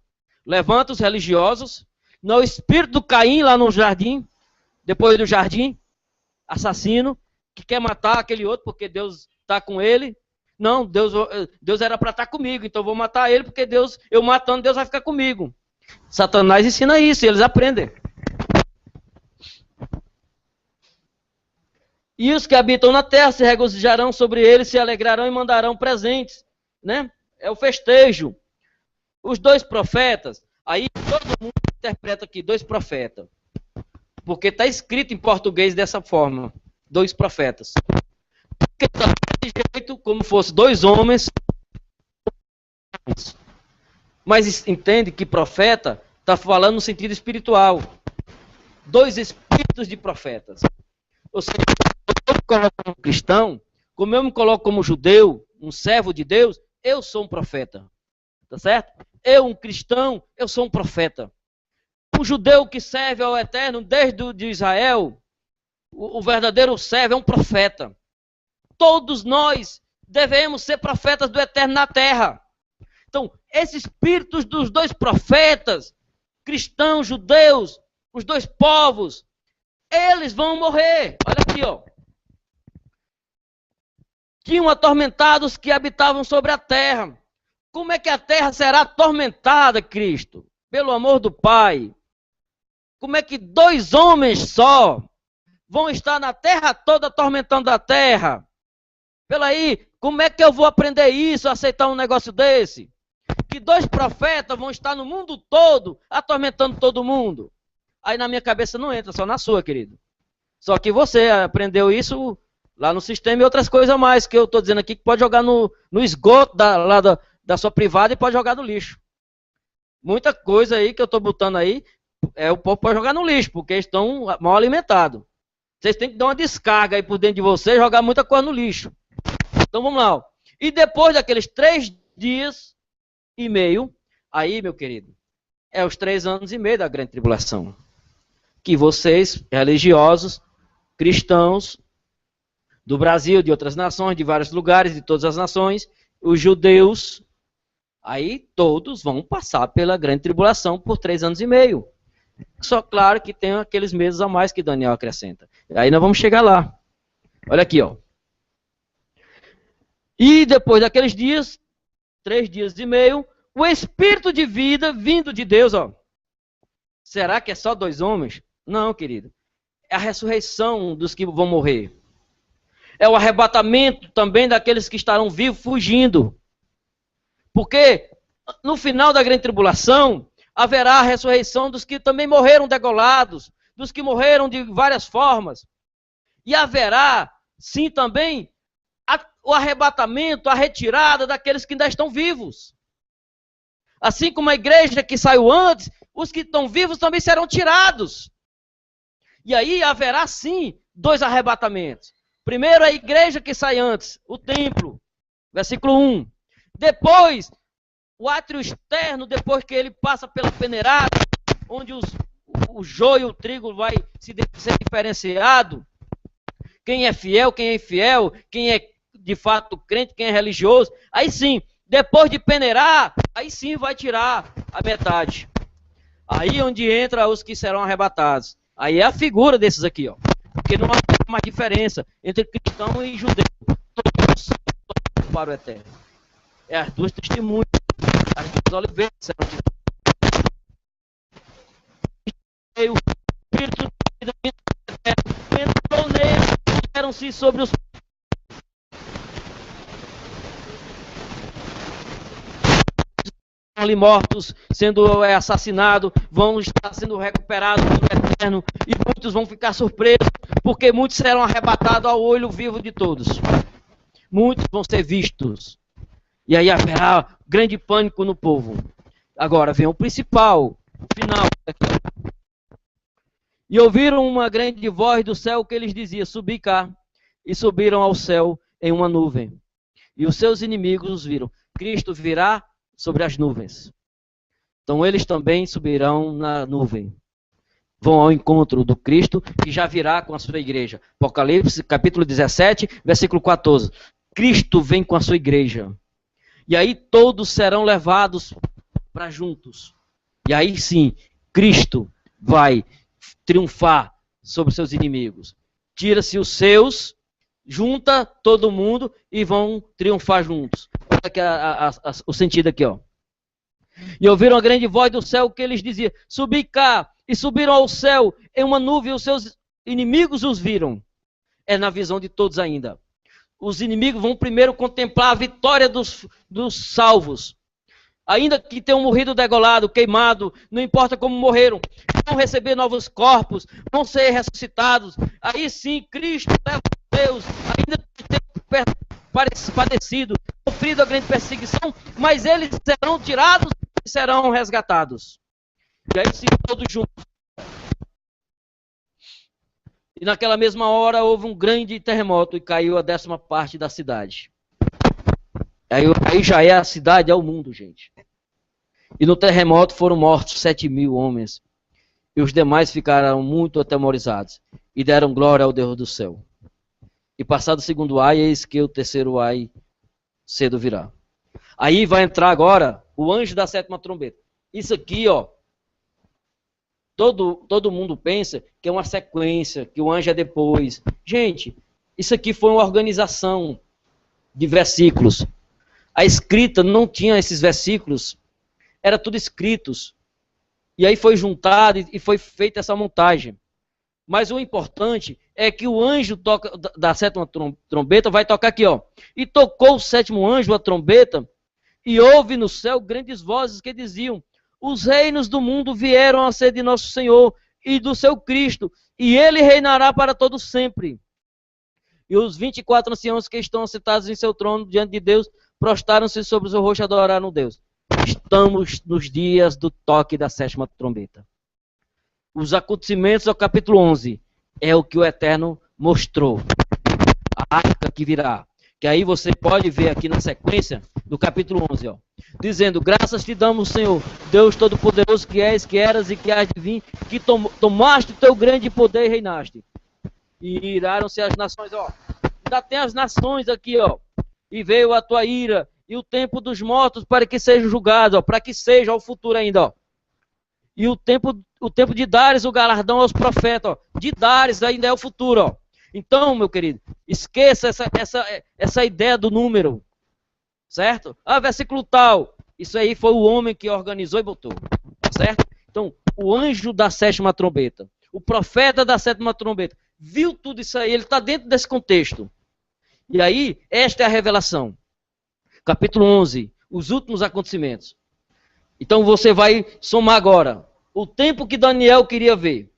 Levanta os religiosos, não é o espírito do Caim lá no jardim, depois do jardim, assassino, que quer matar aquele outro porque Deus está com ele. Não, Deus era para estar comigo, então eu vou matar ele porque eu matando, Deus vai ficar comigo. Satanás ensina isso, e eles aprendem. E os que habitam na terra se regozijarão sobre ele, se alegrarão e mandarão presentes. Né? É o festejo. Os dois profetas, aí todo mundo interpreta aqui, dois profetas. Porque está escrito em português dessa forma, dois profetas. Porque está de jeito como fosse dois homens. Mas entende que profeta está falando no sentido espiritual. Dois espíritos de profetas. Ou seja, eu me coloco como cristão, como eu me coloco como judeu, um servo de Deus, eu sou um profeta. Tá certo? Eu, um cristão, eu sou um profeta. Um judeu que serve ao Eterno desde de Israel, o verdadeiro servo é um profeta. Todos nós devemos ser profetas do Eterno na terra. Então, esses espíritos dos dois profetas, cristãos, judeus, os dois povos, eles vão morrer. Olha aqui, ó. Tinham atormentados que habitavam sobre a terra. Como é que a terra será atormentada, Cristo? Pelo amor do Pai. Como é que dois homens só vão estar na terra toda atormentando a terra? Pelaí, como é que eu vou aprender isso, aceitar um negócio desse? Que dois profetas vão estar no mundo todo atormentando todo mundo. Aí na minha cabeça não entra, só na sua, querido. Só que você aprendeu isso lá no sistema e outras coisas a mais, que eu estou dizendo aqui que pode jogar no esgoto da sua privada e pode jogar no lixo. Muita coisa aí que eu estou botando aí, o povo pode jogar no lixo, porque eles estão mal alimentados. Vocês têm que dar uma descarga aí por dentro de vocês e jogar muita coisa no lixo. Então vamos lá. E depois daqueles 3 dias e meio, aí, meu querido, é os 3 anos e meio da grande tribulação. Que vocês, religiosos, cristãos, do Brasil, de outras nações, de vários lugares, de todas as nações, os judeus, aí todos vão passar pela grande tribulação por 3 anos e meio. Só claro que tem aqueles meses a mais que Daniel acrescenta. Aí nós vamos chegar lá. Olha aqui, ó. E depois daqueles dias, 3 dias e meio, o espírito de vida vindo de Deus, ó. Será que é só 2 homens? Não, querido. É a ressurreição dos que vão morrer. É o arrebatamento também daqueles que estarão vivos fugindo. Porque no final da grande tribulação, haverá a ressurreição dos que também morreram degolados, dos que morreram de várias formas. E haverá, sim, também o arrebatamento, a retirada daqueles que ainda estão vivos. Assim como a igreja que saiu antes, os que estão vivos também serão tirados. E aí haverá, sim, 2 arrebatamentos. Primeiro a igreja que sai antes, o templo, versículo 1. Depois, o átrio externo, depois que ele passa pela peneirada, onde o joio e o trigo vai ser diferenciado. Quem é fiel, quem é infiel, quem é de fato crente, quem é religioso. Aí sim, depois de peneirar, aí sim vai tirar a metade. Aí onde entra os que serão arrebatados. Aí é a figura desses aqui, ó. Porque não há mais diferença entre cristão e judeu. Todos para o eterno. É as 2 testemunhas. As 2 oliveiras serão tiradas. O espírito entrou neles, puseram-se sobre os ali mortos, sendo assassinados, vão estar sendo recuperados pelo Eterno, e muitos vão ficar surpresos, porque muitos serão arrebatados ao olho vivo de todos. Muitos vão ser vistos. E aí haverá grande pânico no povo. Agora vem o principal, o final. E ouviram uma grande voz do céu que lhes dizia: subi cá. E subiram ao céu em uma nuvem. E os seus inimigos os viram. Cristo virá sobre as nuvens. Então eles também subirão na nuvem. Vão ao encontro do Cristo, que já virá com a sua igreja. Apocalipse, capítulo 17, versículo 14. Cristo vem com a sua igreja. E aí todos serão levados para juntos. E aí sim, Cristo vai triunfar sobre seus inimigos. Tira-se os seus, junta todo mundo e vão triunfar juntos. Olha aqui o sentido aqui, ó. E ouviram a grande voz do céu que eles dizia: subi cá. E subiram ao céu em uma nuvem, e os seus inimigos os viram. É na visão de todos ainda. Os inimigos vão primeiro contemplar a vitória dos salvos. Ainda que tenham morrido degolado, queimado, não importa como morreram, vão receber novos corpos, vão ser ressuscitados. Aí sim, Cristo leva a Deus, ainda que tenham padecido, sofrido a grande perseguição, mas eles serão tirados e serão resgatados. E aí sim, todos juntos. E naquela mesma hora houve um grande terremoto e caiu a 10ª parte da cidade. Aí já é a cidade, é o mundo, gente. E no terremoto foram mortos 7.000 homens. E os demais ficaram muito atemorizados. E deram glória ao Deus do céu. E passado o segundo ai, eis que o terceiro ai cedo virá. Aí vai entrar agora o anjo da 7ª trombeta. Isso aqui, ó. Todo mundo pensa que é uma sequência, que o anjo é depois. Gente, isso aqui foi uma organização de versículos. A escrita não tinha esses versículos, era tudo escritos. E aí foi juntado e foi feita essa montagem. Mas o importante é que o anjo da 7ª trombeta vai tocar aqui, ó. E tocou o 7º anjo a trombeta, e houve no céu grandes vozes que diziam: os reinos do mundo vieram a ser de nosso Senhor e do seu Cristo, e ele reinará para todo sempre. E os 24 anciãos que estão sentados em seu trono diante de Deus prostaram-se sobre o seu rosto e adoraram Deus. Estamos nos dias do toque da 7ª trombeta. Os acontecimentos do capítulo 11 é o que o Eterno mostrou. A arca que virá. Que aí você pode ver aqui na sequência do capítulo 11, ó. Dizendo: graças te damos, Senhor, Deus Todo-Poderoso, que és, que eras e que hás de vir, que tomaste o teu grande poder e reinaste. E iraram-se as nações, ó. Ainda tem as nações aqui, ó. E veio a tua ira e o tempo dos mortos para que sejam julgados, ó. Para que seja o futuro ainda, ó. E o tempo de dares o galardão aos profetas, ó. De dares ainda é o futuro, ó. Então, meu querido, esqueça essa ideia do número. Certo? Versículo tal. Isso aí foi o homem que organizou e botou. Certo? Então, o anjo da 7ª trombeta, o profeta da 7ª trombeta, viu tudo isso aí, ele está dentro desse contexto. E aí, esta é a revelação. Capítulo 11, os últimos acontecimentos. Então, você vai somar agora o tempo que Daniel queria ver.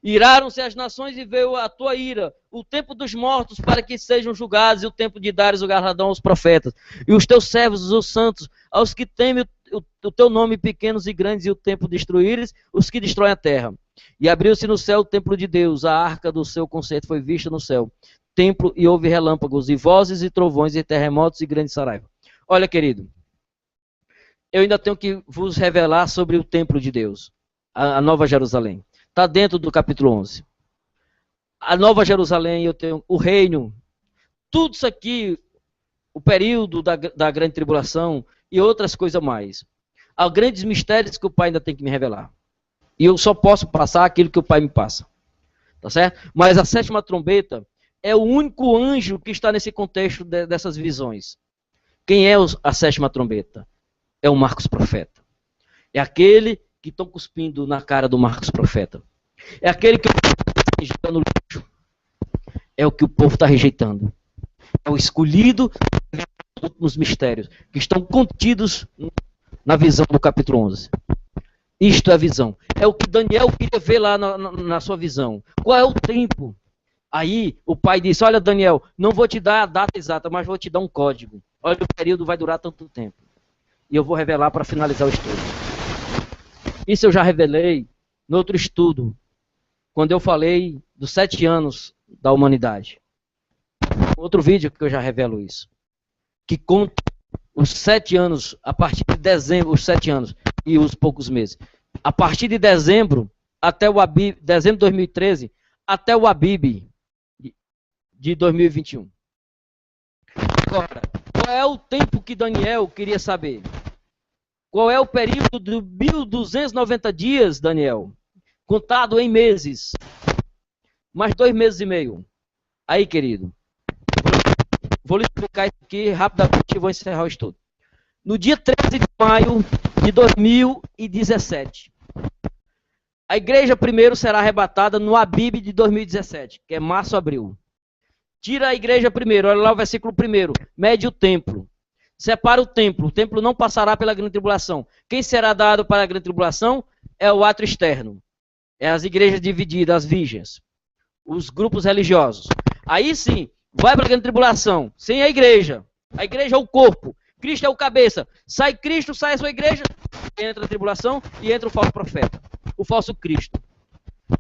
Iraram-se as nações e veio a tua ira, o tempo dos mortos para que sejam julgados, e o tempo de dares o galardão aos profetas, e os teus servos, os santos, aos que temem o teu nome, pequenos e grandes, e o tempo de destruíres, os que destroem a terra. E abriu-se no céu o templo de Deus, a arca do seu concerto foi vista no céu, templo, e houve relâmpagos, e vozes, e trovões, e terremotos, e grande saraiva. Olha, querido, eu ainda tenho que vos revelar sobre o templo de Deus, a Nova Jerusalém. Está dentro do capítulo 11. A Nova Jerusalém, eu tenho o reino, tudo isso aqui, o período da grande tribulação e outras coisas mais. Há grandes mistérios que o Pai ainda tem que me revelar. E eu só posso passar aquilo que o Pai me passa. Tá certo? Mas a 7ª trombeta é o único anjo que está nesse contexto dessas visões. Quem é a 7ª trombeta? É o Marcos Profeta. É aquele que estão cuspindo na cara do Marcos Profeta. É aquele que e joga no lixo. É o que o povo está rejeitando. É o escolhido nos mistérios, que estão contidos na visão do capítulo 11. Isto é a visão. É o que Daniel queria ver lá na sua visão. Qual é o tempo? Aí o pai disse, olha Daniel, não vou te dar a data exata, mas vou te dar um código. Olha, o período vai durar tanto tempo. E eu vou revelar para finalizar o estudo. Isso eu já revelei no outro estudo, quando eu falei dos 7 anos da humanidade. Outro vídeo que eu já revelo isso. Que conta os 7 anos, a partir de dezembro, os 7 anos e os poucos meses. A partir de dezembro, até o Abib, dezembro de 2013, até o Abib de 2021. Agora, qual é o tempo que Daniel queria saber? Qual é o período de 1290 dias, Daniel? Contado em meses. Mais 2 meses e meio. Aí, querido, vou lhe explicar isso aqui rapidamente e vou encerrar o estudo. No dia 13 de maio de 2017, a igreja primeiro será arrebatada no Abib de 2017, que é março, abril. Tira a igreja primeiro, olha lá o versículo 1, mede o templo. Separa o templo não passará pela grande tribulação. Quem será dado para a grande tribulação é o átrio externo. É as igrejas divididas, as virgens. Os grupos religiosos. Aí sim, vai para a grande tribulação, sem a igreja. A igreja é o corpo, Cristo é o cabeça. Sai Cristo, sai a sua igreja, entra a tribulação e entra o falso profeta, o falso Cristo.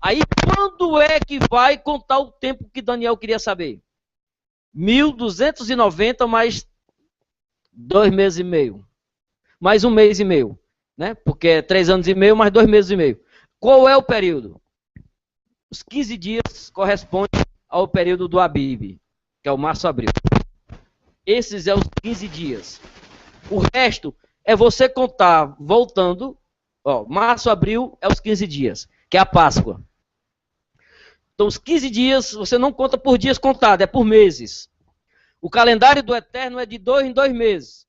Aí quando é que vai contar o tempo que Daniel queria saber? 1290 mais 2 meses e meio. Mais 1 mês e meio. Né? Porque é 3 anos e meio mais 2 meses e meio. Qual é o período? Os 15 dias correspondem ao período do Abib, que é o março-abril. Esses são os 15 dias. O resto é você contar voltando. Ó, março-abril é os 15 dias, que é a Páscoa. Então os 15 dias você não conta por dias contados, é por meses. O calendário do Eterno é de 2 em 2 meses.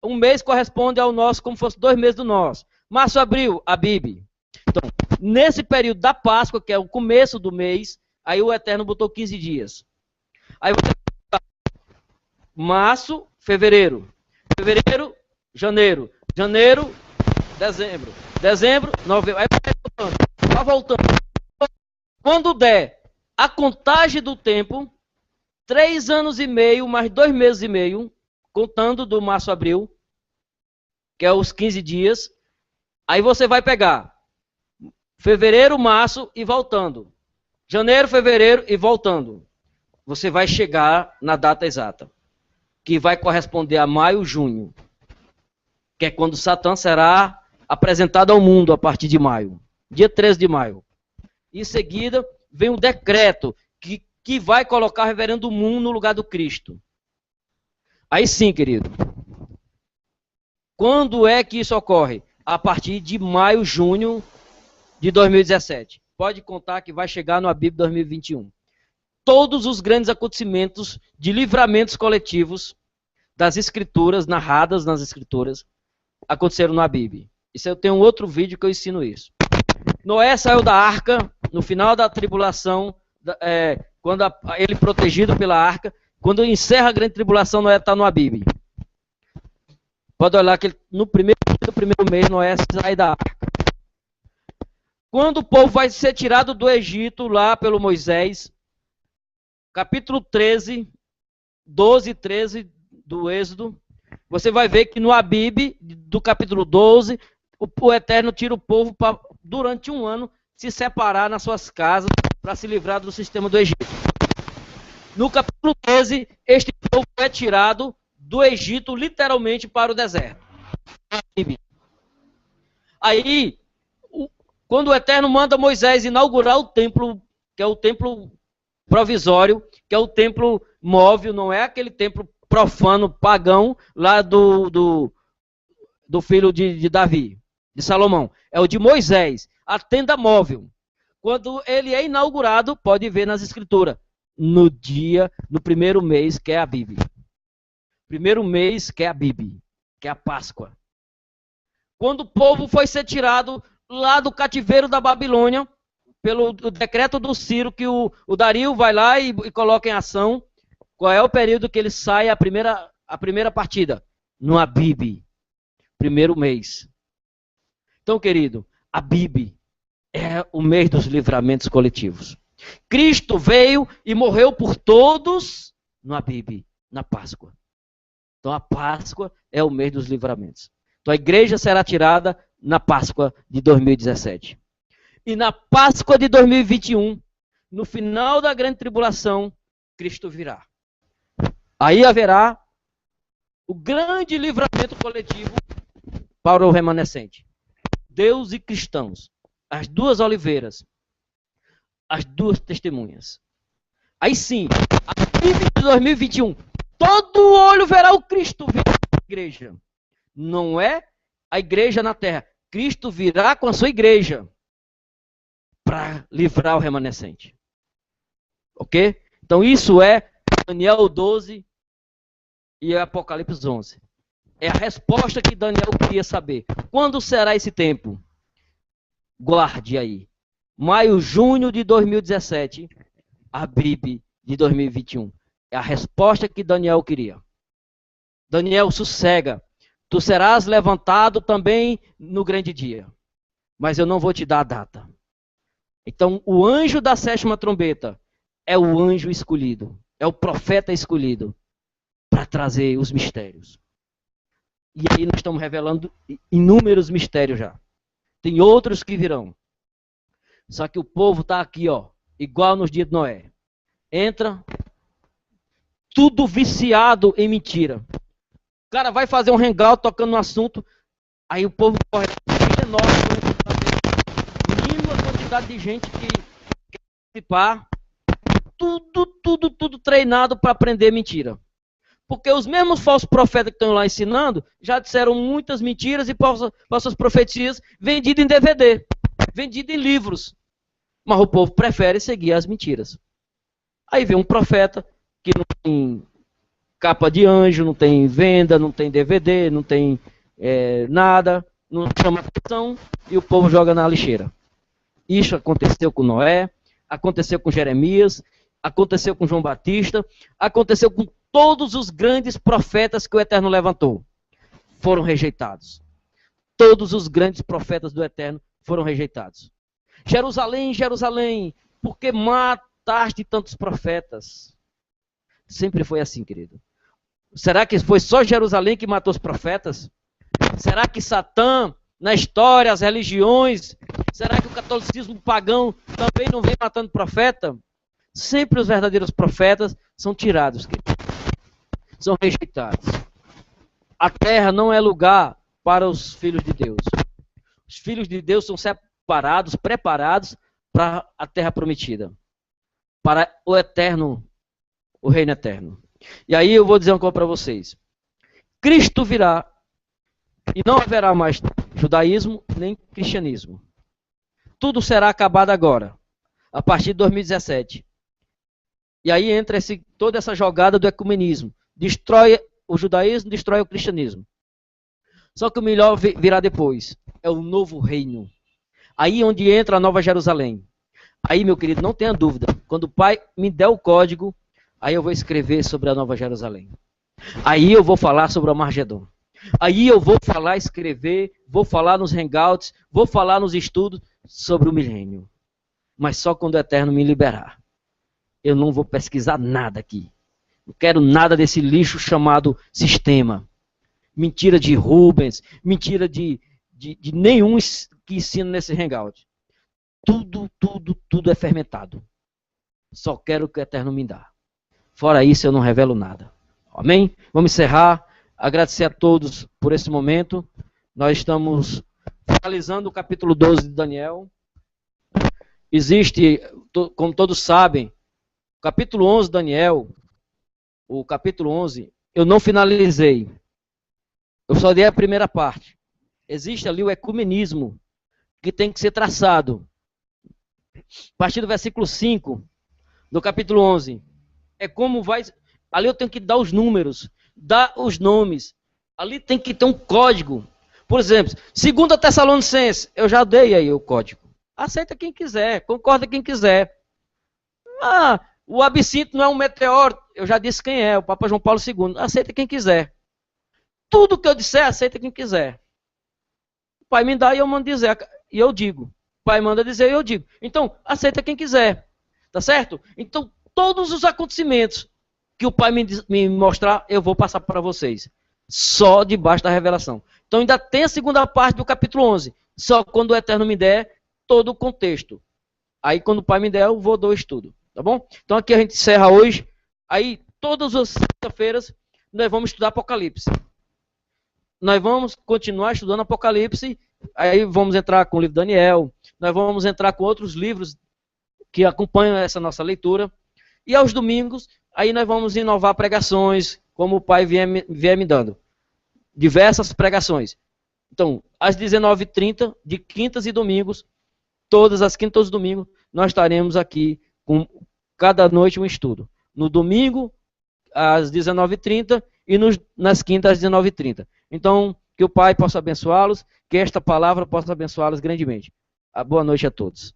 Um mês corresponde ao nosso como se fosse 2 meses do nosso. Março, abril, Abib. Então, nesse período da Páscoa, que é o começo do mês, aí o Eterno botou 15 dias. Aí você março, fevereiro. Fevereiro, janeiro. Janeiro, dezembro. Dezembro, novembro. Aí vai voltando. Quando der a contagem do tempo, 3 anos e meio mais 2 meses e meio, contando do março a abril, que é os 15 dias, aí você vai pegar fevereiro, março e voltando. Janeiro, fevereiro e voltando. Você vai chegar na data exata, que vai corresponder a maio, junho, que é quando Satã será apresentado ao mundo a partir de maio, dia 13 de maio. Em seguida, vem um decreto que vai colocar o reverendo Moon no lugar do Cristo. Aí sim, querido. Quando é que isso ocorre? A partir de maio, junho de 2017. Pode contar que vai chegar no Abib 2021. Todos os grandes acontecimentos de livramentos coletivos das escrituras, narradas nas escrituras, aconteceram no Abib. Isso eu tenho um outro vídeo que eu ensino isso. Noé saiu da arca no final da tribulação, quando ele protegido pela arca, quando encerra a grande tribulação, Noé está no Abib. Pode olhar que no primeiro mês Noé sai da arca. Quando o povo vai ser tirado do Egito, lá pelo Moisés, capítulo 13, 12 e 13 do Êxodo, você vai ver que no Abib, do capítulo 12, o Eterno tira o povo para, durante 1 ano, se separar nas suas casas para se livrar do sistema do Egito. No capítulo 13, este povo é tirado do Egito, literalmente, para o deserto. Aí, quando o Eterno manda Moisés inaugurar o templo, que é o templo provisório, que é o templo móvel, não é aquele templo profano, pagão, lá do filho de Davi, de Salomão. É o de Moisés, a tenda móvel. Quando ele é inaugurado, pode ver nas escrituras, no primeiro mês, que é a Bíblia. Primeiro mês, que é a Bíblia, que é a Páscoa. Quando o povo foi ser tirado lá do cativeiro da Babilônia, pelo decreto do Ciro, que o Dario vai lá e coloca em ação, qual é o período que ele sai a primeira partida? No Abib, primeiro mês. Então, querido, Abib é o mês dos livramentos coletivos. Cristo veio e morreu por todos no Abib, na Páscoa. Então, a Páscoa é o mês dos livramentos. Então, a igreja será tirada na Páscoa de 2017. E na Páscoa de 2021, no final da grande tribulação, Cristo virá. Aí haverá o grande livramento coletivo para o remanescente. Deus e cristãos, as duas oliveiras, as duas testemunhas. Aí sim, a Bíblia de 2021, todo olho verá o Cristo vir à igreja. Não é a igreja na terra. Cristo virá com a sua igreja para livrar o remanescente. Ok? Então isso é Daniel 12 e Apocalipse 11. É a resposta que Daniel queria saber. Quando será esse tempo? Guarde aí. Maio, junho de 2017. Abib de 2021. É a resposta que Daniel queria. Daniel, sossega. Tu serás levantado também no grande dia. Mas eu não vou te dar a data. Então, o anjo da sétima trombeta é o anjo escolhido. É o profeta escolhido para trazer os mistérios. E aí nós estamos revelando inúmeros mistérios já. Tem outros que virão. Só que o povo está aqui, ó, igual nos dias de Noé. Entra, tudo viciado em mentira. O cara vai fazer um hangout tocando no assunto, aí o povo corre enorme, mínima quantidade de gente que quer participar. Tudo treinado para aprender mentira. Porque os mesmos falsos profetas que estão lá ensinando já disseram muitas mentiras e falsas profecias vendidas em DVD, vendidas em livros. Mas o povo prefere seguir as mentiras. Aí vem um profeta que não tem capa de anjo, não tem venda, não tem DVD, não tem nada, não chama atenção e o povo joga na lixeira. Isso aconteceu com Noé, aconteceu com Jeremias, aconteceu com João Batista, aconteceu com todos os grandes profetas que o Eterno levantou. Foram rejeitados. Todos os grandes profetas do Eterno foram rejeitados. Jerusalém, Jerusalém, por que mataste tantos profetas? Sempre foi assim, querido. Será que foi só Jerusalém que matou os profetas? Será que Satã, na história, as religiões, será que o catolicismo pagão também não vem matando profeta? Sempre os verdadeiros profetas são tirados, querido. São rejeitados. A terra não é lugar para os filhos de Deus. Os filhos de Deus são separados, preparados para a terra prometida. Para o eterno, o reino eterno. E aí eu vou dizer uma coisa para vocês. Cristo virá e não haverá mais judaísmo nem cristianismo. Tudo será acabado agora, a partir de 2017. E aí entra toda essa jogada do ecumenismo. Destrói o judaísmo, destrói o cristianismo. Só que o melhor virá depois. É o novo reino. Aí onde entra a Nova Jerusalém. Aí, meu querido, não tenha dúvida. Quando o Pai me der o código, aí eu vou escrever sobre a Nova Jerusalém. Aí eu vou falar sobre o Armagedon. Aí eu vou falar, escrever, vou falar nos hangouts, vou falar nos estudos sobre o milênio. Mas só quando o Eterno me liberar. Eu não vou pesquisar nada aqui. Não quero nada desse lixo chamado sistema. Mentira de Rubens, mentira de nenhum que ensina nesse hangout. Tudo é fermentado. Só quero o que o Eterno me dá. Fora isso, eu não revelo nada. Amém? Vamos encerrar. Agradecer a todos por esse momento. Nós estamos finalizando o capítulo 12 de Daniel. Existe, como todos sabem, o capítulo 11 de Daniel, o capítulo 11, eu não finalizei. Eu só dei a primeira parte. Existe ali o ecumenismo que tem que ser traçado. A partir do versículo 5 do capítulo 11. É como vai... Ali eu tenho que dar os números, dar os nomes. Ali tem que ter um código. Por exemplo, 2 Tessalonicenses, eu já dei aí o código. Aceita quem quiser, concorda quem quiser. Ah, o absinto não é um meteoro. Eu já disse quem é, o Papa João Paulo II. Aceita quem quiser. Tudo que eu disser, aceita quem quiser. O Pai me dá e eu mando dizer, e eu digo. O Pai manda dizer e eu digo. Então, aceita quem quiser. Tá certo? Então, todos os acontecimentos que o Pai me mostrar, eu vou passar para vocês. Só debaixo da revelação. Então, ainda tem a segunda parte do capítulo 11. Só quando o Eterno me der todo o contexto. Aí, quando o Pai me der, eu vou dar o estudo. Tá bom? Então, aqui a gente encerra hoje. Aí, todas as sextas-feiras, nós vamos estudar Apocalipse. Nós vamos continuar estudando Apocalipse. Aí, vamos entrar com o livro de Daniel. Nós vamos entrar com outros livros que acompanham essa nossa leitura. E aos domingos, aí nós vamos inovar pregações, como o Pai vier me dando. Diversas pregações. Então, às 19h30, de quintas e domingos, todas as quintas e domingos, nós estaremos aqui com cada noite um estudo. No domingo, às 19h30 e nas quintas, às 19h30. Então, que o Pai possa abençoá-los, que esta palavra possa abençoá-los grandemente. Boa noite a todos.